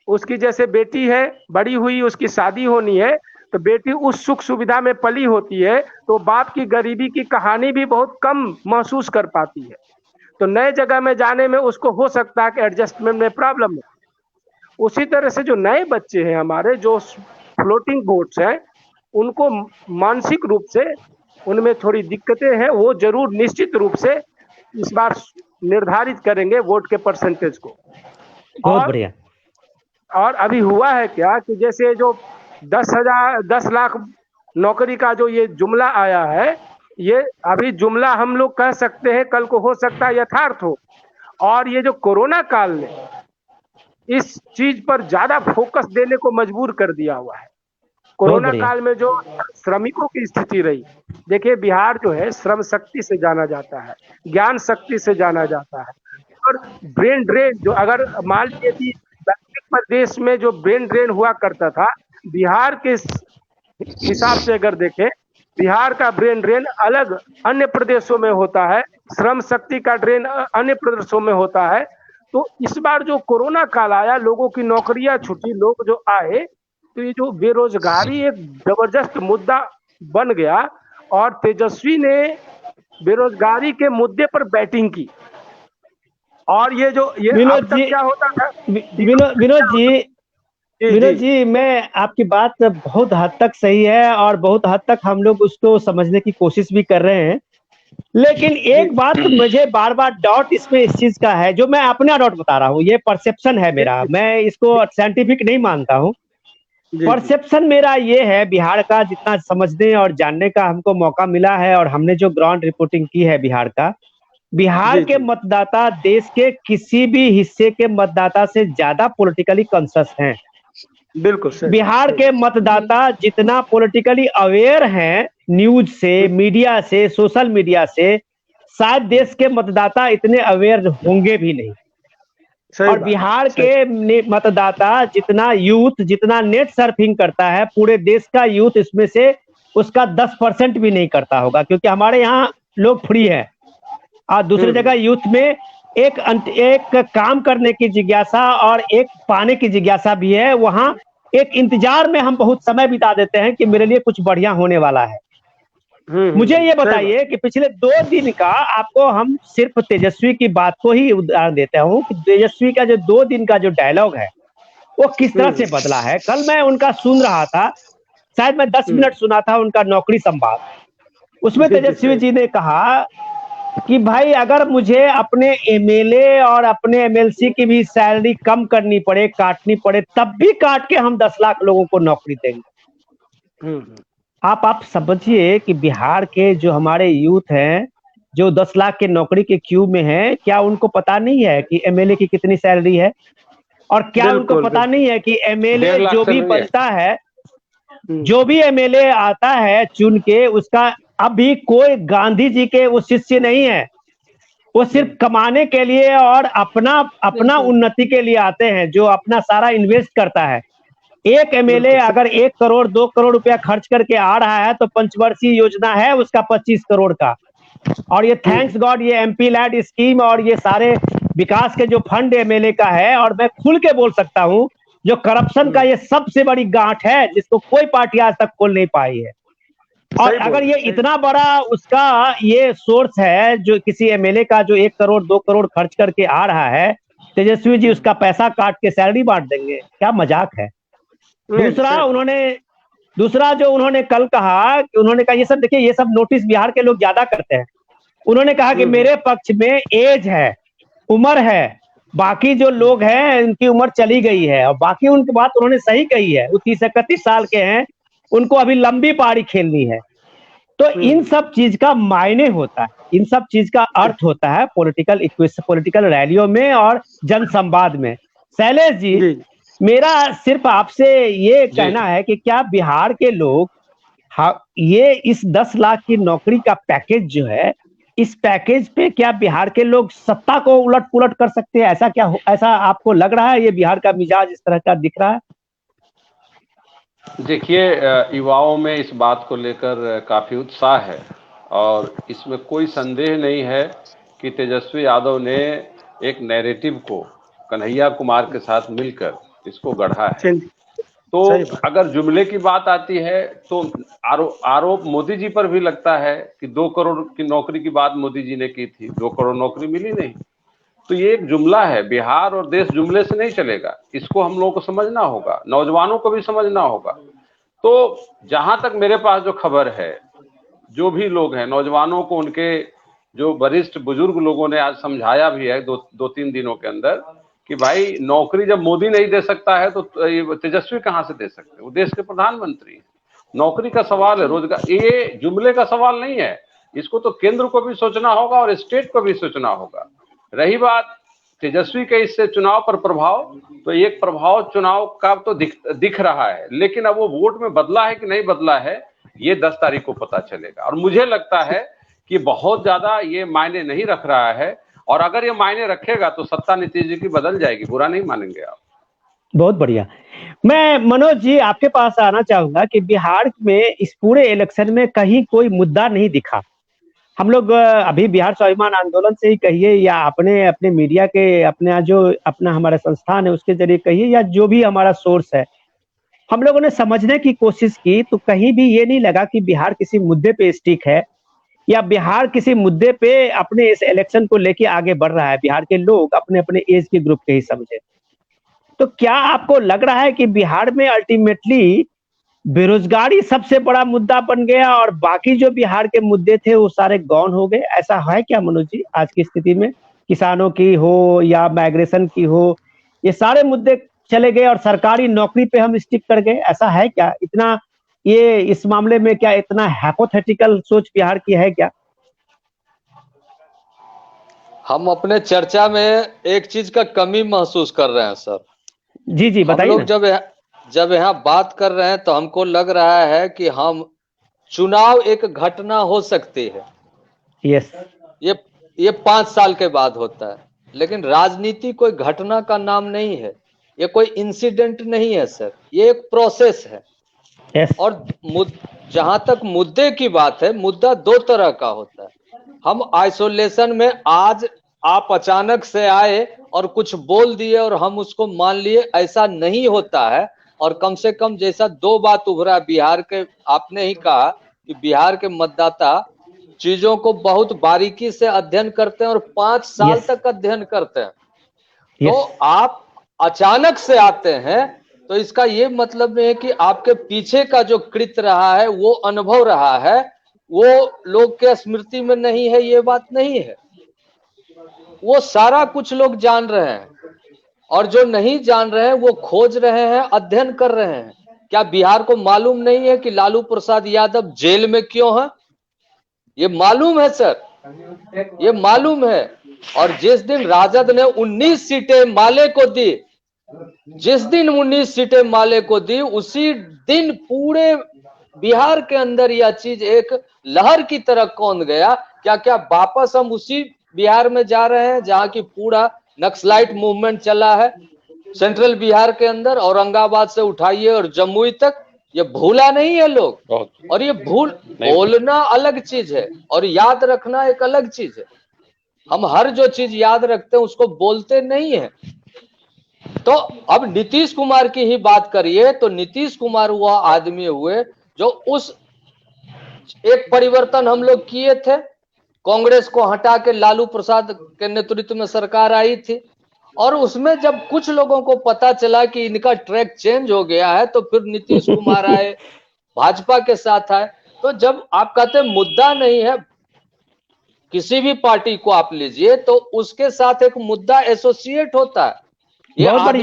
उसकी जैसे बेटी है, बड़ी हुई, उसकी शादी होनी है, तो बेटी उस सुख सुविधा में पली होती है, तो बाप की गरीबी की कहानी भी बहुत कम महसूस कर पाती है। तो नए जगह में जाने में उसको हो सकता है कि एडजस्टमेंट में प्रॉब्लम है। उसी तरह से जो नए बच्चे हैं हमारे, जो फ्लोटिंग बोट्स हैं, उनको मानसिक रूप से उनमें थोड़ी दिक्कतें हैं। वो जरूर निश्चित रूप से इस बार निर्धारित करेंगे वोट के परसेंटेज को। बहुत बढ़िया। और अभी हुआ है क्या कि जैसे जो 10 लाख नौकरी का जो ये जुमला आया है, ये अभी जुमला हम लोग कह सकते हैं, कल को हो सकता है यथार्थ हो। और ये जो कोरोना काल ने इस चीज पर ज्यादा फोकस देने को मजबूर कर दिया हुआ है। कोरोना काल में जो श्रमिकों की स्थिति रही, देखिए बिहार जो है श्रम शक्ति से जाना जाता है, ज्ञान शक्ति से जाना जाता है। और ब्रेन ड्रेन जो, अगर मान लीजिए कि प्रदेश में जो ब्रेन ड्रेन हुआ करता था, बिहार के हिसाब से अगर देखें, बिहार का ब्रेन ड्रेन अलग अन्य प्रदेशों में होता है, श्रम शक्ति का ड्रेन अन्य प्रदेशों में होता है। तो इस बार जो कोरोना काल आया, लोगों की नौकरियां छूटी, लोग जो आए, तो ये जो बेरोजगारी एक जबरदस्त मुद्दा बन गया। और तेजस्वी ने बेरोजगारी के मुद्दे पर बैटिंग की। और ये जो ये विनोद जी, क्या होता था, विनोद जी, मैं आपकी बात बहुत हद तक सही है और बहुत हद तक हम लोग उसको समझने की कोशिश भी कर रहे हैं। लेकिन एक बात मुझे बार बार डाउट इसमें इस चीज का है, जो मैं अपना डाउट बता रहा हूँ, ये परसेप्शन है मेरा, मैं इसको साइंटिफिक नहीं मानता हूँ। परसेप्शन मेरा ये है, बिहार का जितना समझने और जानने का हमको मौका मिला है और हमने जो ग्राउंड रिपोर्टिंग की है बिहार का, बिहार के मतदाता देश के किसी भी हिस्से के मतदाता से ज्यादा पॉलिटिकली कॉन्शियस हैं। बिल्कुल बिहार के मतदाता जितना पॉलिटिकली अवेयर हैं, न्यूज से, मीडिया से, सोशल मीडिया से, शायद देश के मतदाता इतने अवेयर होंगे भी नहीं। और बिहार के मतदाता जितना यूथ, जितना नेट सर्फिंग करता है, पूरे देश का यूथ इसमें से उसका 10% भी नहीं करता होगा, क्योंकि हमारे यहाँ लोग फ्री है। और दूसरी जगह यूथ में एक काम करने की जिज्ञासा और एक पाने की जिज्ञासा भी है। वहां एक इंतजार में हम बहुत समय बिता देते हैं कि मेरे लिए कुछ बढ़िया होने वाला है। मुझे ये बताइए कि पिछले 2 दिन का, आपको हम सिर्फ तेजस्वी की बात को ही उदाहरण देता हूँ कि तेजस्वी का जो 2 दिन का जो डायलॉग है वो किस तरह से बदला है। कल मैं उनका सुन रहा था, शायद मैं 10 मिनट सुना था उनका नौकरी संवाद। उसमें तेजस्वी जी ने कहा कि भाई अगर मुझे अपने एमएलए और अपने एमएलसी की भी सैलरी कम करनी पड़े, काटनी पड़े, तब भी काट के हम 10 लाख लोगों को नौकरी देंगे। आप समझिए कि बिहार के जो हमारे यूथ हैं, जो 10 लाख के नौकरी के क्यू में हैं, क्या उनको पता नहीं है कि एमएलए की कितनी सैलरी है? और क्या उनको पता नहीं है कि एमएलए जो भी बनता है, जो भी एमएलए आता है चुन के, उसका अभी कोई गांधी जी के वो शिष्य नहीं है। वो सिर्फ कमाने के लिए और अपना उन्नति के लिए आते हैं, जो अपना सारा इन्वेस्ट करता है। एक एमएलए अगर 1 करोड़ 2 करोड़ रुपया खर्च करके आ रहा है तो पंचवर्षीय योजना है उसका 25 करोड़ का। और ये थैंक्स गॉड ये एमपी लैंड स्कीम और ये सारे विकास के जो फंड एमएलए का है, और मैं खुल के बोल सकता हूँ जो करप्शन का ये सबसे बड़ी गांठ है जिसको कोई पार्टी आज तक खोल नहीं पाई है। और अगर ये इतना बड़ा उसका ये सोर्स है जो किसी एमएलए का जो 1 करोड़ 2 करोड़ खर्च करके आ रहा है, तेजस्वी जी उसका पैसा काट के सैलरी बांट देंगे, क्या मजाक है। दूसरा जो उन्होंने कल कहा कि उन्होंने कहा ये सब देखिए, ये सब नोटिस बिहार के लोग ज्यादा करते हैं। उन्होंने कहा कि मेरे पक्ष में एज है, उम्र है, बाकी जो लोग हैं उनकी उम्र चली गई है, और बाकी उनकी बात उन्होंने सही कही है, वो 30-31 साल के हैं, उनको अभी लंबी पारी खेलनी है। तो इन सब चीज का मायने होता है, इन सब चीज का अर्थ होता है पॉलिटिकल रैलियों में और जन संवाद में। शैलेश जी, मेरा सिर्फ आपसे ये कहना है कि क्या बिहार के लोग ये इस 10 लाख की नौकरी का पैकेज जो है, इस पैकेज पे क्या बिहार के लोग सत्ता को उलट पुलट कर सकते हैं? ऐसा आपको लग रहा है? ये बिहार का मिजाज इस तरह का दिख रहा है? देखिए, युवाओं में इस बात को लेकर काफी उत्साह है और इसमें कोई संदेह नहीं है कि तेजस्वी यादव ने एक नैरेटिव को कन्हैया कुमार के साथ मिलकर इसको गढ़ा है। तो अगर जुमले की बात आती है तो आरोप मोदी जी पर भी लगता है कि 2 करोड़ की नौकरी की बात मोदी जी ने की थी, 2 करोड़ नौकरी मिली नहीं। तो ये एक जुमला है, बिहार और देश जुमले से नहीं चलेगा, इसको हम लोगों को समझना होगा, नौजवानों को भी समझना होगा। तो जहां तक मेरे पास जो खबर है, जो भी लोग हैं, नौजवानों को उनके जो वरिष्ठ बुजुर्ग लोगों ने आज समझाया भी है 2-3 दिनों के अंदर कि भाई नौकरी जब मोदी नहीं दे सकता है तो तेजस्वी कहां से दे सकते हैं, वो देश के प्रधानमंत्री हैं। नौकरी का सवाल है, रोजगार, ये जुमले का सवाल नहीं है, इसको तो केंद्र को भी सोचना होगा और स्टेट को भी सोचना होगा। रही बात तेजस्वी के इससे चुनाव पर प्रभाव, तो एक प्रभाव चुनाव का तो दिख रहा है, लेकिन अब वो वोट में बदला है कि नहीं बदला है ये 10 तारीख को पता चलेगा। और मुझे लगता है कि बहुत ज्यादा ये मायने नहीं रख रहा है, और अगर ये मायने रखेगा तो सत्ता नीतीश जी की बदल जाएगी, बुरा नहीं मानेंगे आप। बहुत बढ़िया। मैं मनोज जी आपके पास आना चाहूंगा कि बिहार में इस पूरे इलेक्शन में कहीं कोई मुद्दा नहीं दिखा। हम लोग अभी बिहार स्वाभिमान आंदोलन से ही कहिए या अपने अपने मीडिया के अपना हमारा संस्थान है उसके जरिए कहिए या जो भी हमारा सोर्स है, हम लोगों ने समझने की कोशिश की तो कहीं भी ये नहीं लगा कि बिहार किसी मुद्दे पे स्टिक है या बिहार किसी मुद्दे पे अपने इस इलेक्शन को लेके आगे बढ़ रहा है। बिहार के लोग अपने अपने एज के ग्रुप के ही समझे। तो क्या आपको लग रहा है कि बिहार में अल्टीमेटली बेरोजगारी सबसे बड़ा मुद्दा बन गया और बाकी जो बिहार के मुद्दे थे वो सारे गौन हो गए? ऐसा है क्या मनोज जी आज की स्थिति में? किसानों की हो या माइग्रेशन की हो, ये सारे मुद्दे चले गए और सरकारी नौकरी पे हम स्टिक कर गए, ऐसा है क्या? इतना ये इस मामले में क्या इतना हाइपोथेटिकल सोच बिहार की है क्या? हम अपने चर्चा में एक चीज का कमी महसूस कर रहे हैं सर। जी बताइए। हम लोग जब यहाँ बात कर रहे हैं तो हमको लग रहा है कि हम चुनाव एक घटना हो सकती है। यस, ये 5 साल के बाद होता है, लेकिन राजनीति कोई घटना का नाम नहीं है, ये कोई इंसिडेंट नहीं है सर, ये एक प्रोसेस है। yes. और जहां तक मुद्दे की बात है, मुद्दा 2 तरह का होता है। हम आइसोलेशन में आज आप अचानक से आए और कुछ बोल दिए और हम उसको मान लिए, ऐसा नहीं होता है। और कम से कम जैसा 2 बात उभरा बिहार के, आपने ही कहा कि बिहार के मतदाता चीजों को बहुत बारीकी से अध्ययन करते हैं और 5 साल तक अध्ययन करते हैं। तो आप अचानक से आते हैं तो इसका ये मतलब नहीं है कि आपके पीछे का जो कृत्य रहा है, वो अनुभव रहा है, वो लोग के स्मृति में नहीं है, ये बात नहीं है। वो सारा कुछ लोग जान रहे हैं और जो नहीं जान रहे हैं वो खोज रहे हैं, अध्ययन कर रहे हैं। क्या बिहार को मालूम नहीं है कि लालू प्रसाद यादव जेल में क्यों है? ये मालूम है सर, ये मालूम है। और जिस दिन राजद ने 19 सीटें माले को दी, जिस दिन 19 सीटें माले को दी, उसी दिन पूरे बिहार के अंदर यह चीज एक लहर की तरह कौंध गया। क्या वापस हम उसी बिहार में जा रहे हैं जहां की पूरा नक्सलाइट मूवमेंट चला है सेंट्रल बिहार के अंदर, औरंगाबाद से उठाइए और जमुई तक? ये भूला नहीं है लोग। और ये बोलना अलग चीज है और याद रखना एक अलग चीज है। हम हर जो चीज याद रखते हैं उसको बोलते नहीं है। तो अब नीतीश कुमार की ही बात करिए तो नीतीश कुमार वह आदमी हुए जो उस एक परिवर्तन हम लोग किए थे, कांग्रेस को हटा के लालू प्रसाद के नेतृत्व में सरकार आई थी, और उसमें जब कुछ लोगों को पता चला कि इनका ट्रैक चेंज हो गया है तो फिर नीतीश कुमार आए, भाजपा के साथ आए। तो जब आप कहते हैं मुद्दा नहीं है, किसी भी पार्टी को आप लीजिए तो उसके साथ एक मुद्दा एसोसिएट होता है। ये आदमी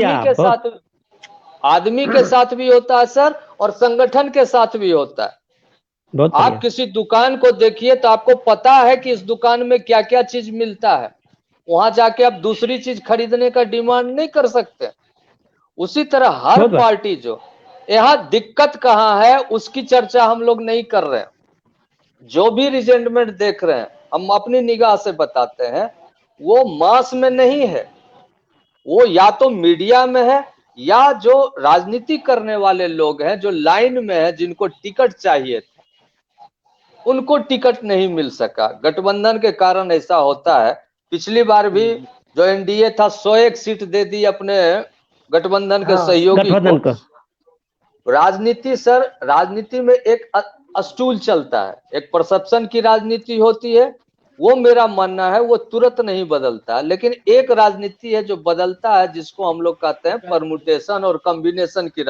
के साथ भी होता है सर, और संगठन के साथ भी होता है। आप किसी दुकान को देखिए तो आपको पता है कि इस दुकान में क्या क्या चीज मिलता है, वहां जाके आप दूसरी चीज खरीदने का डिमांड नहीं कर सकते। उसी तरह हर पार्टी जो यहाँ दिक्कत कहाँ है उसकी चर्चा हम लोग नहीं कर रहे हैं। जो भी रिजेंटमेंट देख रहे हैं हम अपनी निगाह से बताते हैं, वो मास में नहीं है, वो या तो मीडिया में है या जो राजनीति करने वाले लोग हैं जो लाइन में है, जिनको टिकट चाहिए उनको टिकट नहीं मिल सका। गठबंधन के कारण ऐसा होता है। पिछली बार भी जो एनडीए था 101 सीट दे दी अपने गठबंधन के सहयोगी को। राजनीति सर, राजनीति में एक अस्टूल चलता है, एक परसेप्शन की राजनीति होती है, वो मेरा मानना है वो तुरंत नहीं बदलता है, लेकिन एक राजनीति है जो बदलता है, जिसको हम लोग कहते हैं परमुटेशन और कॉम्बिनेशन की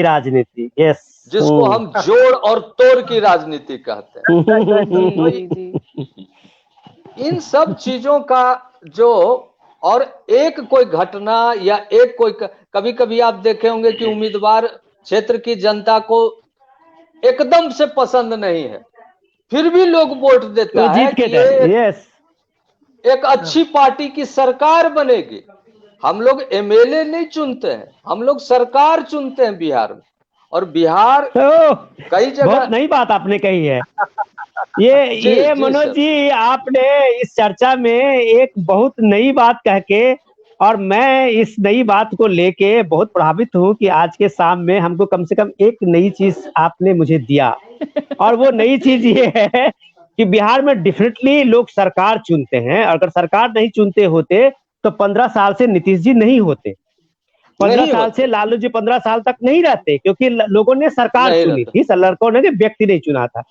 राजनीति, यस, जिसको हम जोड़ और तोड़ की राजनीति कहते हैं। इन सब चीजों का जो, और एक कोई घटना या एक कोई, कभी कभी आप देखे होंगे कि उम्मीदवार क्षेत्र की जनता को एकदम से पसंद नहीं है, फिर भी लोग वोट देता है कि ये एक अच्छी पार्टी की सरकार बनेगी। हम लोग एमएलए नहीं चुनते हैं, हम लोग सरकार चुनते हैं बिहार में। और बिहार कई जगह, बहुत नई बात आपने कही है। ये मनोज जी, आपने इस चर्चा में एक बहुत नई बात कह के, और मैं इस नई बात को लेके बहुत प्रभावित हूँ कि आज के शाम में हमको कम से कम एक नई चीज आपने मुझे दिया। और वो नई चीज ये है कि बिहार में डेफिनेटली लोग सरकार चुनते हैं। अगर सरकार नहीं चुनते होते तो 15 साल से नीतीश जी नहीं होते, 15 साल से लालू जी 15 साल तक नहीं रहते, क्योंकि लोगों ने सरकार चुनी थी, लड़कों ने व्यक्ति नहीं चुना था।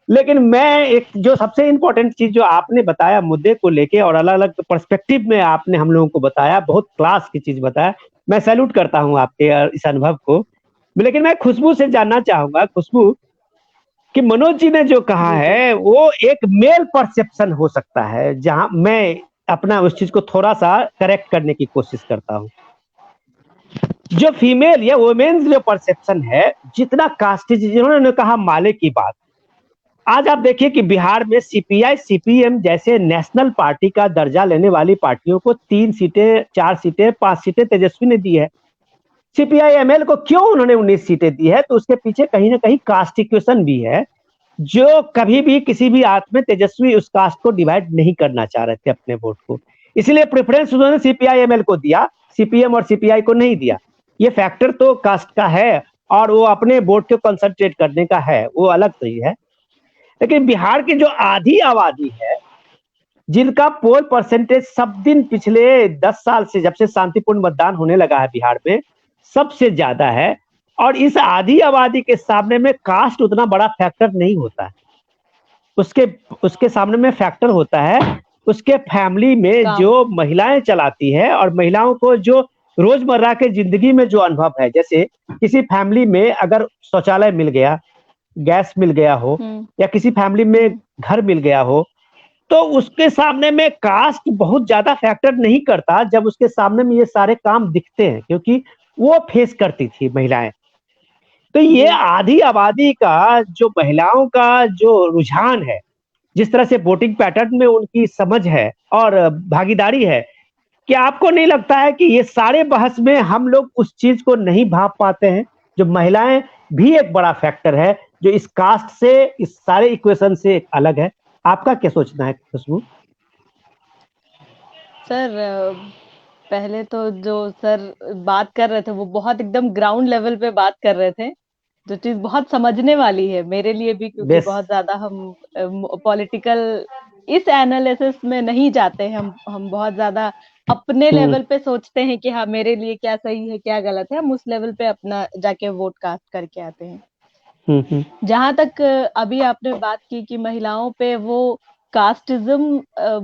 लेकिन मैं एक जो सबसे इंपॉर्टेंट चीज जो आपने बताया मुद्दे को लेके, और अलग अलग पर्सपेक्टिव में आपने हम लोगों को बताया, बहुत क्लास की चीज बताया, मैं सैल्यूट करता हूं आपके इस अनुभव को। लेकिन मैं खुशबू से जानना चाहूंगा, खुशबू, कि मनोज जी ने जो कहा है वो एक मेल परसेप्शन हो सकता है, जहां मैं अपना उस चीज को थोड़ा सा करेक्ट करने की कोशिश करता हूं। जो फीमेल या वुमेन्स जो परसेप्शन है, जितना कास्टिज, जिन्होंने कहा माले की बात, आज आप देखिए कि बिहार में सीपीआई सीपीएम जैसे नेशनल पार्टी का दर्जा लेने वाली पार्टियों को 3 सीटें, 4 सीटें, 5 सीटें तेजस्वी ने दी है। सीपीआई एमएल को क्यों उन्होंने 19 सीटें दी है? तो उसके पीछे कहीं ना कहीं कास्ट इक्वेशन भी है, जो कभी भी किसी भी हाथ में तेजस्वी उस कास्ट को डिवाइड नहीं करना चाह रहे थे अपने वोट को, इसलिए प्रेफरेंस उन्होंने सीपीआई एमएल को दिया, सीपीएम और सीपीआई को नहीं दिया। ये फैक्टर तो कास्ट का है और वो अपने वोट को कंसंट्रेट करने का है, वो अलग सही है। लेकिन बिहार की जो आधी आबादी है, जिनका पोल परसेंटेज सब दिन पिछले 10 साल से, जब से शांतिपूर्ण मतदान होने लगा है बिहार में, सबसे ज्यादा है, और इस आधी आबादी के सामने में कास्ट उतना बड़ा फैक्टर नहीं होता है। उसके सामने में फैक्टर होता है उसके फैमिली में जो महिलाएं चलाती है, और महिलाओं को जो रोजमर्रा के जिंदगी में जो अनुभव है, जैसे किसी फैमिली में अगर शौचालय मिल गया, गैस मिल गया हो, या किसी फैमिली में घर मिल गया हो, तो उसके सामने में कास्ट बहुत ज्यादा फैक्टर नहीं करता जब उसके सामने में ये सारे काम दिखते हैं, क्योंकि वो फेस करती थी महिलाएं। तो ये आधी आबादी का जो महिलाओं का जो रुझान है, जिस तरह से वोटिंग पैटर्न में उनकी समझ है और भागीदारी है, क्या आपको नहीं लगता है कि ये सारे बहस में हम लोग उस चीज को नहीं भाप पाते हैं, जो महिलाएं भी एक बड़ा फैक्टर है, जो इस कास्ट से, इस सारे इक्वेशन से अलग है? आपका क्या सोचना है खुशबू? सर, पहले तो जो सर बात कर रहे थे वो बहुत एकदम ग्राउंड लेवल पे बात कर रहे थे, जो चीज बहुत समझने वाली है मेरे लिए भी, क्योंकि बहुत ज्यादा हम पॉलिटिकल इस एनालिसिस में नहीं जाते हैं। हम बहुत ज्यादा अपने लेवल पे सोचते हैं कि हाँ मेरे लिए क्या सही है क्या गलत है, हम उस लेवल पे अपना जाके वोट कास्ट करके आते हैं। जहां तक अभी आपने बात की कि महिलाओं पे वो कास्टिज्म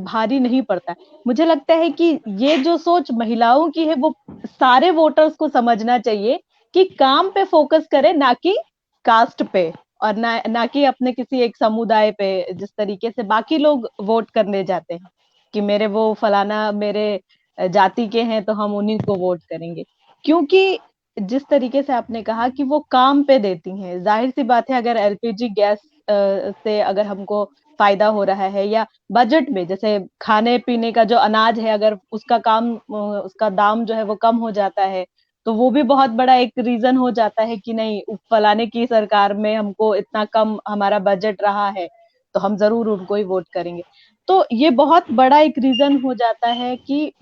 भारी नहीं पड़ता, मुझे लगता है कि ये जो सोच महिलाओं की है वो सारे वोटर्स को समझना चाहिए कि काम पे फोकस करें, ना कि कास्ट पे, और ना कि अपने किसी एक समुदाय पे, जिस तरीके से बाकी लोग वोट करने जाते हैं कि मेरे वो फलाना मेरे जाति के हैं तो हम उन्हीं को वोट करेंगे। क्योंकि जिस तरीके से आपने कहा कि वो काम पे देती हैं, जाहिर सी बात है अगर एलपीजी गैस से अगर हमको फायदा हो रहा है, या बजट में जैसे खाने पीने का जो अनाज है अगर उसका दाम जो है वो कम हो जाता है, तो वो भी बहुत बड़ा एक रीजन हो जाता है कि नहीं फलाने की सरकार में हमको इतना कम हमारा बजट रहा है तो हम जरूर उनको ही वोट करेंगे। तो ये बहुत बड़ा एक रीजन हो जाता है कि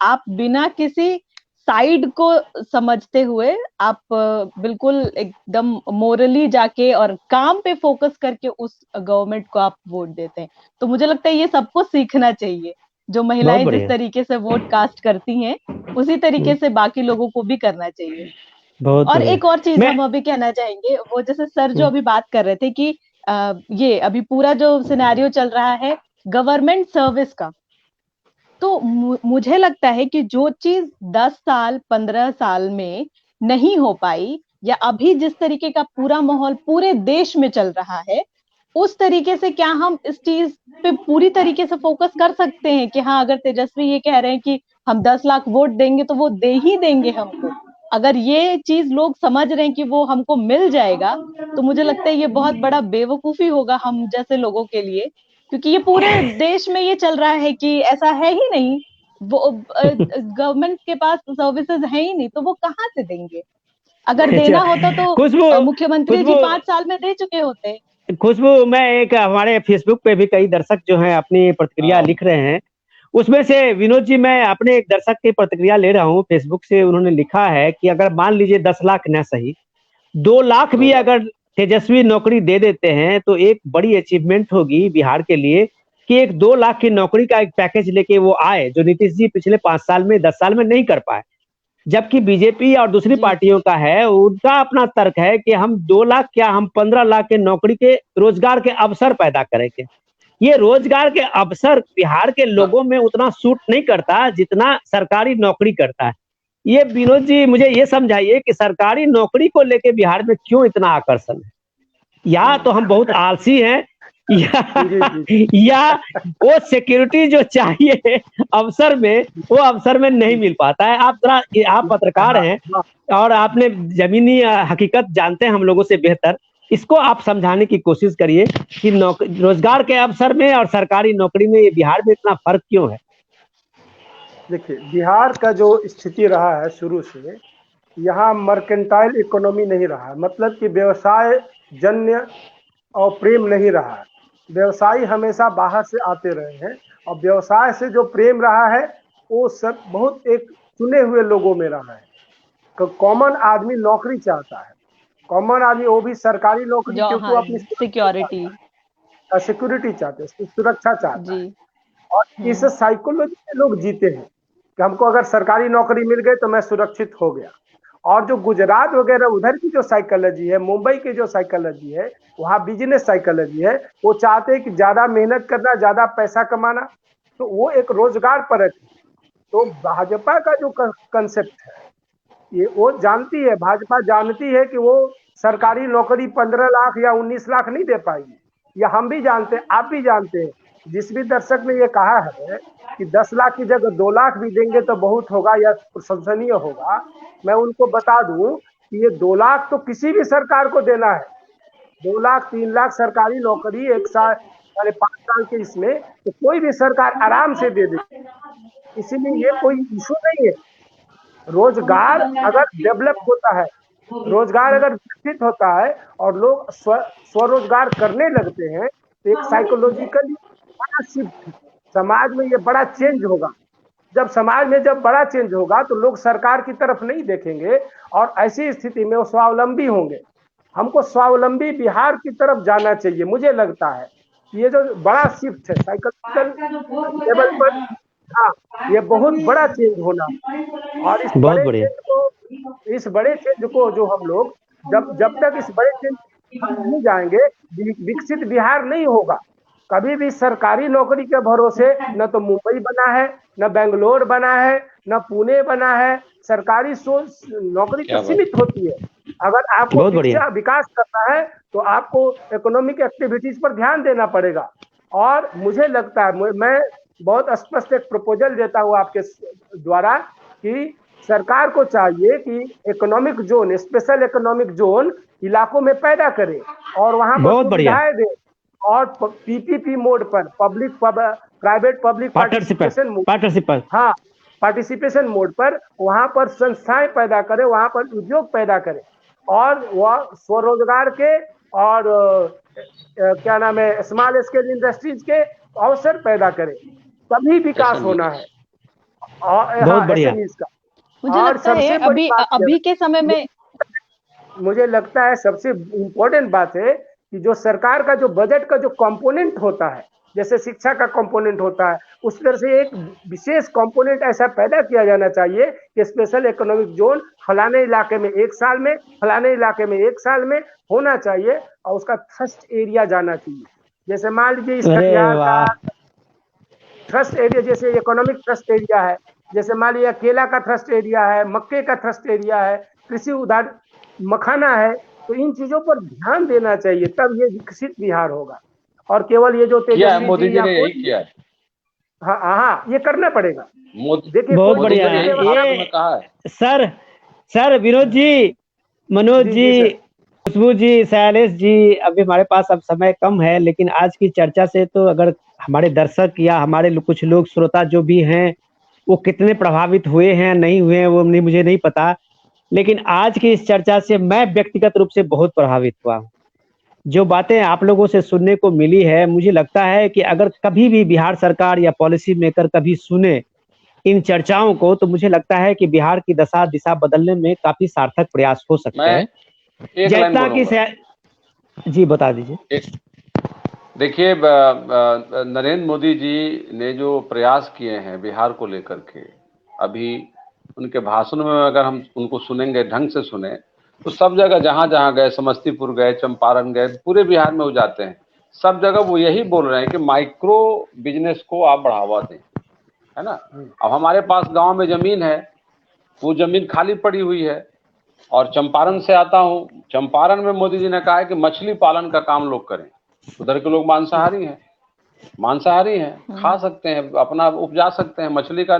आप बिना किसी साइड को समझते हुए आप बिल्कुल एकदम मोरली जाके और काम पे फोकस करके उस गवर्नमेंट को आप वोट देते हैं। तो मुझे लगता है ये सबको सीखना चाहिए, जो महिलाएं जिस तरीके से वोट कास्ट करती हैं उसी तरीके से बाकी लोगों को भी करना चाहिए। और एक और चीज हम अभी कहना चाहेंगे, वो जैसे सर जो अभी बात कर रहे थे कि ये अभी पूरा जो सिनेरियो चल रहा है गवर्नमेंट सर्विस का, तो मुझे लगता है कि जो चीज 10 साल 15 साल में नहीं हो पाई, या अभी जिस तरीके का पूरा माहौल पूरे देश में चल रहा है, उस तरीके से क्या हम इस चीज पे पूरी तरीके से फोकस कर सकते हैं कि हाँ अगर तेजस्वी ये कह रहे हैं कि हम 10 लाख वोट देंगे तो वो दे ही देंगे हमको, अगर ये चीज लोग समझ रहे हैं कि वो हमको मिल जाएगा, तो मुझे लगता है ये बहुत बड़ा बेवकूफी होगा हम जैसे लोगों के लिए, क्योंकि ये पूरे देश में ये चल रहा है कि ऐसा है ही नहीं, वो गवर्नमेंट के पास सर्विसेज है ही नहीं, तो वो कहाँ से देंगे? अगर देना होता तो मुख्यमंत्री जी 5 साल में दे चुके होते। खुशबू, मैं एक हमारे फेसबुक पे भी कई दर्शक जो हैं अपनी प्रतिक्रिया लिख रहे हैं, उसमें से विनोद जी मैं अपने एक दर्शक की प्रतिक्रिया ले रहा हूँ फेसबुक से। उन्होंने लिखा है कि अगर मान लीजिए 10 लाख न सही 2 लाख भी अगर तेजस्वी नौकरी दे देते हैं तो एक बड़ी अचीवमेंट होगी बिहार के लिए कि एक 2 लाख की नौकरी का एक पैकेज लेके वो आए, जो नीतीश जी पिछले 5 साल में 10 साल में नहीं कर पाए। जबकि बीजेपी और दूसरी पार्टियों का है, उनका अपना तर्क है कि हम 2 लाख क्या हम 15 लाख के नौकरी के रोजगार के अवसर पैदा करेंगे। ये रोजगार के अवसर बिहार के लोगों में उतना सूट नहीं करता जितना सरकारी नौकरी करता है। ये विनोद जी मुझे ये समझाइए कि सरकारी नौकरी को लेके बिहार में क्यों इतना आकर्षण है? या तो हम बहुत आलसी हैं या वो सिक्योरिटी जो चाहिए अवसर में वो अवसर में नहीं मिल पाता है। आप पत्रकार हैं और आपने जमीनी हकीकत जानते हैं हम लोगों से बेहतर, इसको आप समझाने की कोशिश करिए कि रोजगार के अवसर में और सरकारी नौकरी में ये बिहार में इतना फर्क क्यों है? देखिए, बिहार का जो स्थिति रहा है शुरू से, यहाँ मर्केंटाइल इकोनॉमी नहीं रहा है, मतलब कि व्यवसाय जन्य और प्रेम नहीं रहा है। व्यवसायी हमेशा बाहर से आते रहे हैं और व्यवसाय से जो प्रेम रहा है वो सब बहुत एक चुने हुए लोगों में रहा है। कॉमन आदमी नौकरी चाहता है, कॉमन आदमी वो भी सरकारी नौकरी, क्योंकि वो अपनी सिक्योरिटी चाहते हैं, सुरक्षा चाहता है। और इस साइकोलॉजी में लोग जीते हैं कि हमको अगर सरकारी नौकरी मिल गई तो मैं सुरक्षित हो गया। और जो गुजरात वगैरह उधर की जो साइकोलॉजी है, मुंबई की जो साइकोलॉजी है, वहाँ बिजनेस साइकोलॉजी है, वो चाहते हैं कि ज्यादा मेहनत करना, ज्यादा पैसा कमाना, तो वो एक रोजगार परक है। तो भाजपा का जो कंसेप्ट है ये वो जानती है, भाजपा जानती है कि वो सरकारी नौकरी 15 लाख या 19 लाख नहीं दे पाएगी। या हम भी जानते हैं, आप भी जानते हैं, जिस भी दर्शक ने ये कहा है कि 10 लाख की जगह 2 लाख भी देंगे तो बहुत होगा या प्रशंसनीय होगा, मैं उनको बता दूं कि ये 2 लाख तो किसी भी सरकार को देना है। 2 लाख 3 लाख सरकारी नौकरी 1 साल 5.5 साल के इसमें तो कोई भी सरकार आराम से दे देगी, इसीलिए ये कोई इशू नहीं है। रोजगार अगर डेवलप होता है, रोजगार अगर विकसित होता है और लोग स्वरोजगार करने लगते हैं तो एक साइकोलॉजिकली बड़ा शिफ्ट समाज में ये बड़ा चेंज होगा। जब समाज में जब बड़ा चेंज होगा तो लोग सरकार की तरफ नहीं देखेंगे और ऐसी स्थिति में वो स्वावलंबी होंगे। हमको स्वावलंबी बिहार की तरफ जाना चाहिए, मुझे लगता है ये जो बड़ा शिफ्ट है साइकोलॉजिकल लेवल पर, हाँ, ये बहुत बड़ा चेंज होना। और बहुत बढ़िया। इस बड़े चेंज को जो हम लोग जब तक इस बड़े चेंज हम नहीं जाएंगे, विकसित बिहार नहीं होगा। कभी भी सरकारी नौकरी के भरोसे न तो मुंबई बना है, न बेंगलोर बना है, न पुणे बना है। सरकारी नौकरी तो सीमित होती है। अगर आपको विकास करना है तो आपको इकोनॉमिक एक्टिविटीज पर ध्यान देना पड़ेगा। और मुझे लगता है, मैं बहुत स्पष्ट एक प्रपोजल देता हूँ आपके द्वारा कि सरकार को चाहिए कि economic zone, special economic zone इलाकों में पैदा करे और वहां पर सुविधाएं दे, और पीपीपी मोड पर, प्राइवेट पब्लिक पार्टिसिपेशन, हाँ, पार्टिसिपेशन मोड पर वहां पर संस्थाएं पैदा करे, वहां पर उद्योग पैदा करे, और वह स्वरोजगार के और क्या नाम है, स्मॉल स्केल इंडस्ट्रीज के अवसर पैदा करे, तभी विकास होना है। और बहुत बढ़िया। मुझे लगता है अभी के समय में मुझे लगता है सबसे इम्पोर्टेंट बात है कि जो सरकार का जो बजट का जो कंपोनेंट होता है, जैसे शिक्षा का कंपोनेंट होता है, उस तरह से एक विशेष कंपोनेंट ऐसा पैदा किया जाना चाहिए कि स्पेशल इकोनॉमिक जोन फलाने इलाके में 1 साल में, फलाने इलाके में 1 साल में होना चाहिए, और उसका थ्रस्ट एरिया जाना चाहिए। जैसे मान लीजिए इस बिहार का थ्रस्ट एरिया, जैसे इकोनॉमिक थ्रस्ट एरिया है, जैसे मान लीजिए केला का थ्रस्ट एरिया है, मक्के का थ्रस्ट एरिया है, कृषि उद्यान मखाना है, तो इन चीजों पर ध्यान देना चाहिए, तब ये विकसित बिहार होगा। और केवल ये जो तेजस्वी मोदी जी ने यही किया है। हाँ, ये करना पड़ेगा। देखिए बहुत बढ़िया ये सर विनोद जी, मनोज जी, खुशबू जी, शैलेश जी, अभी हमारे पास अब समय कम है, लेकिन आज की चर्चा से तो अगर हमारे दर्शक या हमारे कुछ लोग श्रोता जो भी हैं वो कितने प्रभावित हुए हैं नहीं हुए हैं वो मुझे नहीं पता, लेकिन आज की इस चर्चा से मैं व्यक्तिगत रूप से बहुत प्रभावित हुआ हूँ। जो बातें आप लोगों से सुनने को मिली है, मुझे लगता है कि अगर कभी भी बिहार सरकार या पॉलिसी मेकर कभी सुने इन चर्चाओं को, तो मुझे लगता है कि बिहार की दशा दिशा बदलने में काफी सार्थक प्रयास हो सकते हैं। जैसा कि जी बता दीजिए। देखिए, नरेंद्र मोदी जी ने जो प्रयास किए हैं बिहार को लेकर के, अभी उनके भाषण में अगर हम उनको सुनेंगे, ढंग से सुने, तो सब जगह जहां जहां गए, समस्तीपुर गए, चंपारण गए, पूरे बिहार में वो जाते हैं, सब जगह वो यही बोल रहे हैं कि माइक्रो बिजनेस को आप बढ़ावा दें, है ना। अब हमारे पास गांव में जमीन है, वो जमीन खाली पड़ी हुई है, और चंपारण से आता हूँ, चंपारण में मोदी जी ने कहा है कि मछली पालन का काम लोग करें। उधर के लोग मांसाहारी हैं, खा सकते हैं, अपना उपजा सकते हैं मछली का।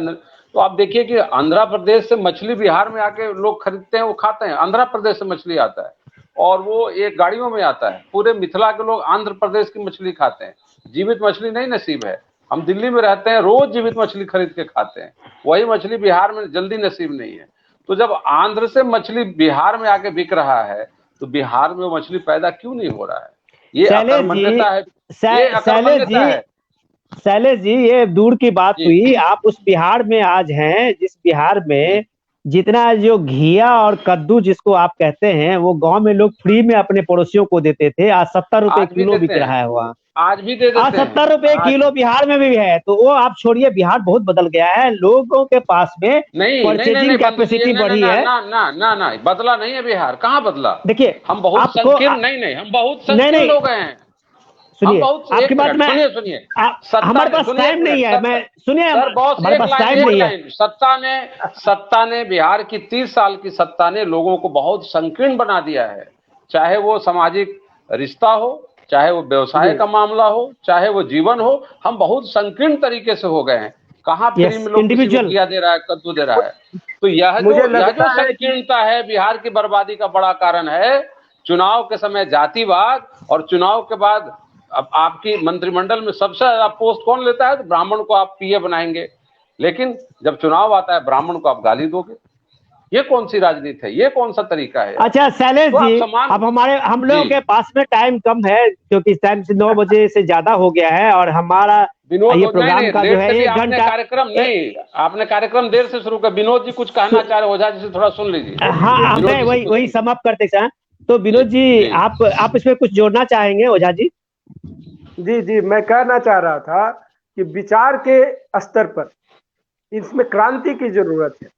तो आप देखिए कि आंध्र प्रदेश से मछली बिहार में आके लोग खरीदते हैं, वो खाते हैं। आंध्र प्रदेश से मछली आता है और वो एक गाड़ियों में आता है। पूरे मिथिला के लोग आंध्र प्रदेश की मछली खाते हैं। जीवित मछली नहीं नसीब है। हम दिल्ली में रहते हैं, रोज जीवित मछली खरीद के खाते हैं, वही मछली बिहार में जल्दी नसीब नहीं है। तो जब आंध्र से मछली बिहार में आके बिक रहा है, तो बिहार में मछली पैदा क्यों नहीं हो रहा है? ये अकर्मण्यता है, ये अकर्मण्यता है। शैलेश जी, ये दूर की बात हुई, आप उस बिहार में आज हैं जिस बिहार में जितना जो घिया और कद्दू जिसको आप कहते हैं, वो गांव में लोग फ्री में अपने पड़ोसियों को देते थे, आज 70 रुपए किलो बिक रहा है। वहाँ आज भी दे देते हैं, आज 70 रुपए किलो बिहार में भी है। तो वो आप छोड़िए, बिहार बहुत बदल गया है, लोगों के पास में परचेजिंग कैपेसिटी बढ़ी है। ना, बदला नहीं है बिहार, कहाँ बदला? देखिए हम बहुत संकीर्ण हम बहुत संकीर्ण लोग हैं। सुनिए, आपकी बात में सुनिए, हमारे पास टाइम नहीं है, मैं सुनिए, हमारे पास टाइम नहीं है। सत्ता ने बिहार की 30 साल की सत्ता ने लोगों को बहुत संकीर्ण बना दिया है। चाहे वो सामाजिक रिश्ता हो, चाहे वो व्यवसाय का मामला हो, चाहे वो जीवन हो, हम बहुत संकीर्ण तरीके से हो गए हैं। कहाँ फ्री में लोग घिया दे रहा है, कद्दू दे रहा है। तो यह जो संकीर्णता है बिहार की बर्बादी का बड़ा कारण है। चुनाव के समय जातिवाद, और चुनाव के बाद अब आपकी मंत्रिमंडल में सबसे ज्यादा पोस्ट कौन लेता है? तो ब्राह्मण को आप पीए बनाएंगे, लेकिन जब चुनाव आता है ब्राह्मण को आप गाली दोगे। ये कौन सी राजनीति है? ये कौन सा तरीका है? अच्छा शैलेश जी, अब हम लोगों के पास में टाइम कम है, क्योंकि इस टाइम से 9 बजे से ज्यादा हो गया है, और हमारा ये प्रोग्राम का जो है 1 घंटा कार्यक्रम नहीं, आपने कार्यक्रम देर से शुरू कर। विनोद जी कुछ कहना चाह रहे, ओझा जी से थोड़ा सुन लीजिए। हाँ, मैं वही समाप्त करते हैं। तो विनोद जी, आप इसमें कुछ जोड़ना चाहेंगे ओझा जी? जी जी, मैं कहना चाह रहा था कि विचार के स्तर पर इसमें क्रांति की जरूरत है।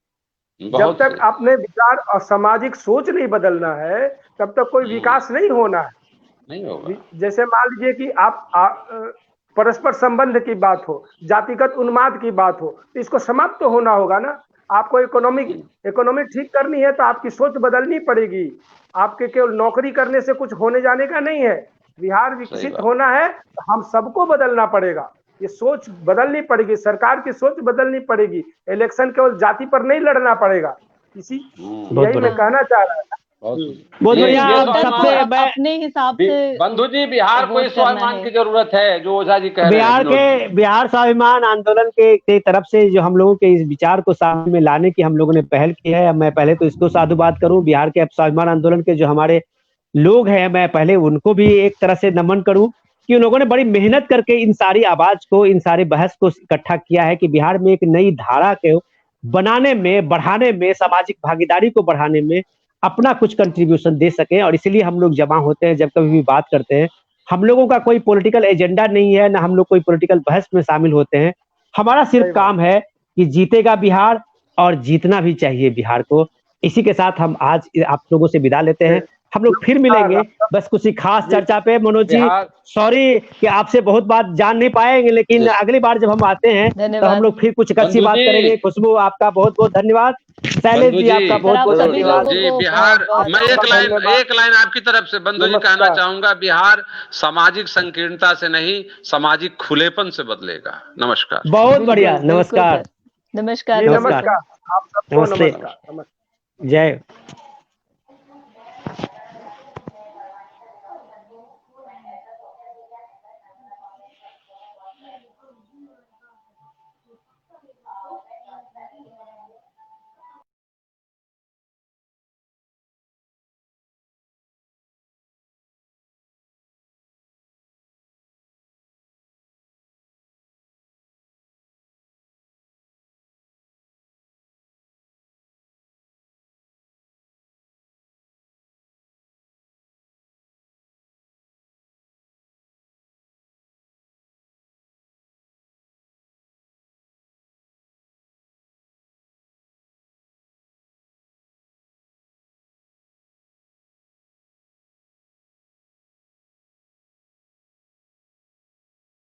जब बहुत तक सही। अपने विचार और सामाजिक सोच नहीं बदलना है तब तक कोई विकास नहीं होना है। नहीं होगा। जैसे मान लीजिए कि आप परस्पर संबंध की बात हो, जातिगत उन्माद की बात हो, तो इसको समाप्त तो होना होगा ना। आपको इकोनॉमी ठीक करनी है तो आपकी सोच बदलनी पड़ेगी। आपके केवल नौकरी करने से कुछ होने जाने का नहीं है। बिहार विकसित होना है तो हम सबको बदलना पड़ेगा। ये सोच बदलनी पड़ेगी, सरकार की सोच बदलनी पड़ेगी। इलेक्शन केवल जाति पर नहीं लड़ना पड़ेगा। इसी यही मैं कहना चाह रहा था। बहुत बढ़िया। सबसे अपने हिसाब से बंधु जी, बिहार को इस स्वाभिमान की जरूरत है जो ओझा जी कह रहे हैं। बिहार स्वाभिमान आंदोलन के तरफ से जो हम लोगों के इस विचार को सामने में लाने की हम लोगों ने पहल की है, मैं पहले तो इसको साधुवाद करूं। बिहार के स्वाभिमान आंदोलन के जो हमारे लोग हैं, मैं पहले उनको भी एक तरह से नमन करूं कि उन लोगों ने बड़ी मेहनत करके इन सारी आवाज को, इन सारे बहस को इकट्ठा किया है कि बिहार में एक नई धारा के बनाने में, बढ़ाने में, सामाजिक भागीदारी को बढ़ाने में अपना कुछ कंट्रीब्यूशन दे सके। और इसलिए हम लोग जमा होते हैं, जब कभी भी बात करते हैं। हम लोगों का कोई पॉलिटिकल एजेंडा नहीं है, ना हम लोग कोई पॉलिटिकल बहस में शामिल होते हैं। हमारा सिर्फ काम है कि जीतेगा बिहार और जीतना भी चाहिए बिहार को। इसी के साथ हम आज आप लोगों से विदा लेते हैं। हम लोग फिर मिलेंगे बस किसी खास चर्चा पे। मनोज जी सॉरी कि आपसे बहुत बात जान नहीं पाएंगे, लेकिन अगली बार जब हम आते हैं तो हम लोग फिर कुछ अच्छी बात करेंगे। खुशबू आपका बहुत बहुत धन्यवाद। शैलेश जी आपका बहुत बहुत धन्यवाद। जी बिहार, मैं एक लाइन आपकी तरफ से बंधु जी कहना चाहूंगा, बिहार सामाजिक संकीर्णता से नहीं, सामाजिक खुलेपन से बदलेगा। नमस्कार। बहुत बढ़िया। नमस्कार। नमस्कार। नमस्कार। आप सबको नमस्कार। जय।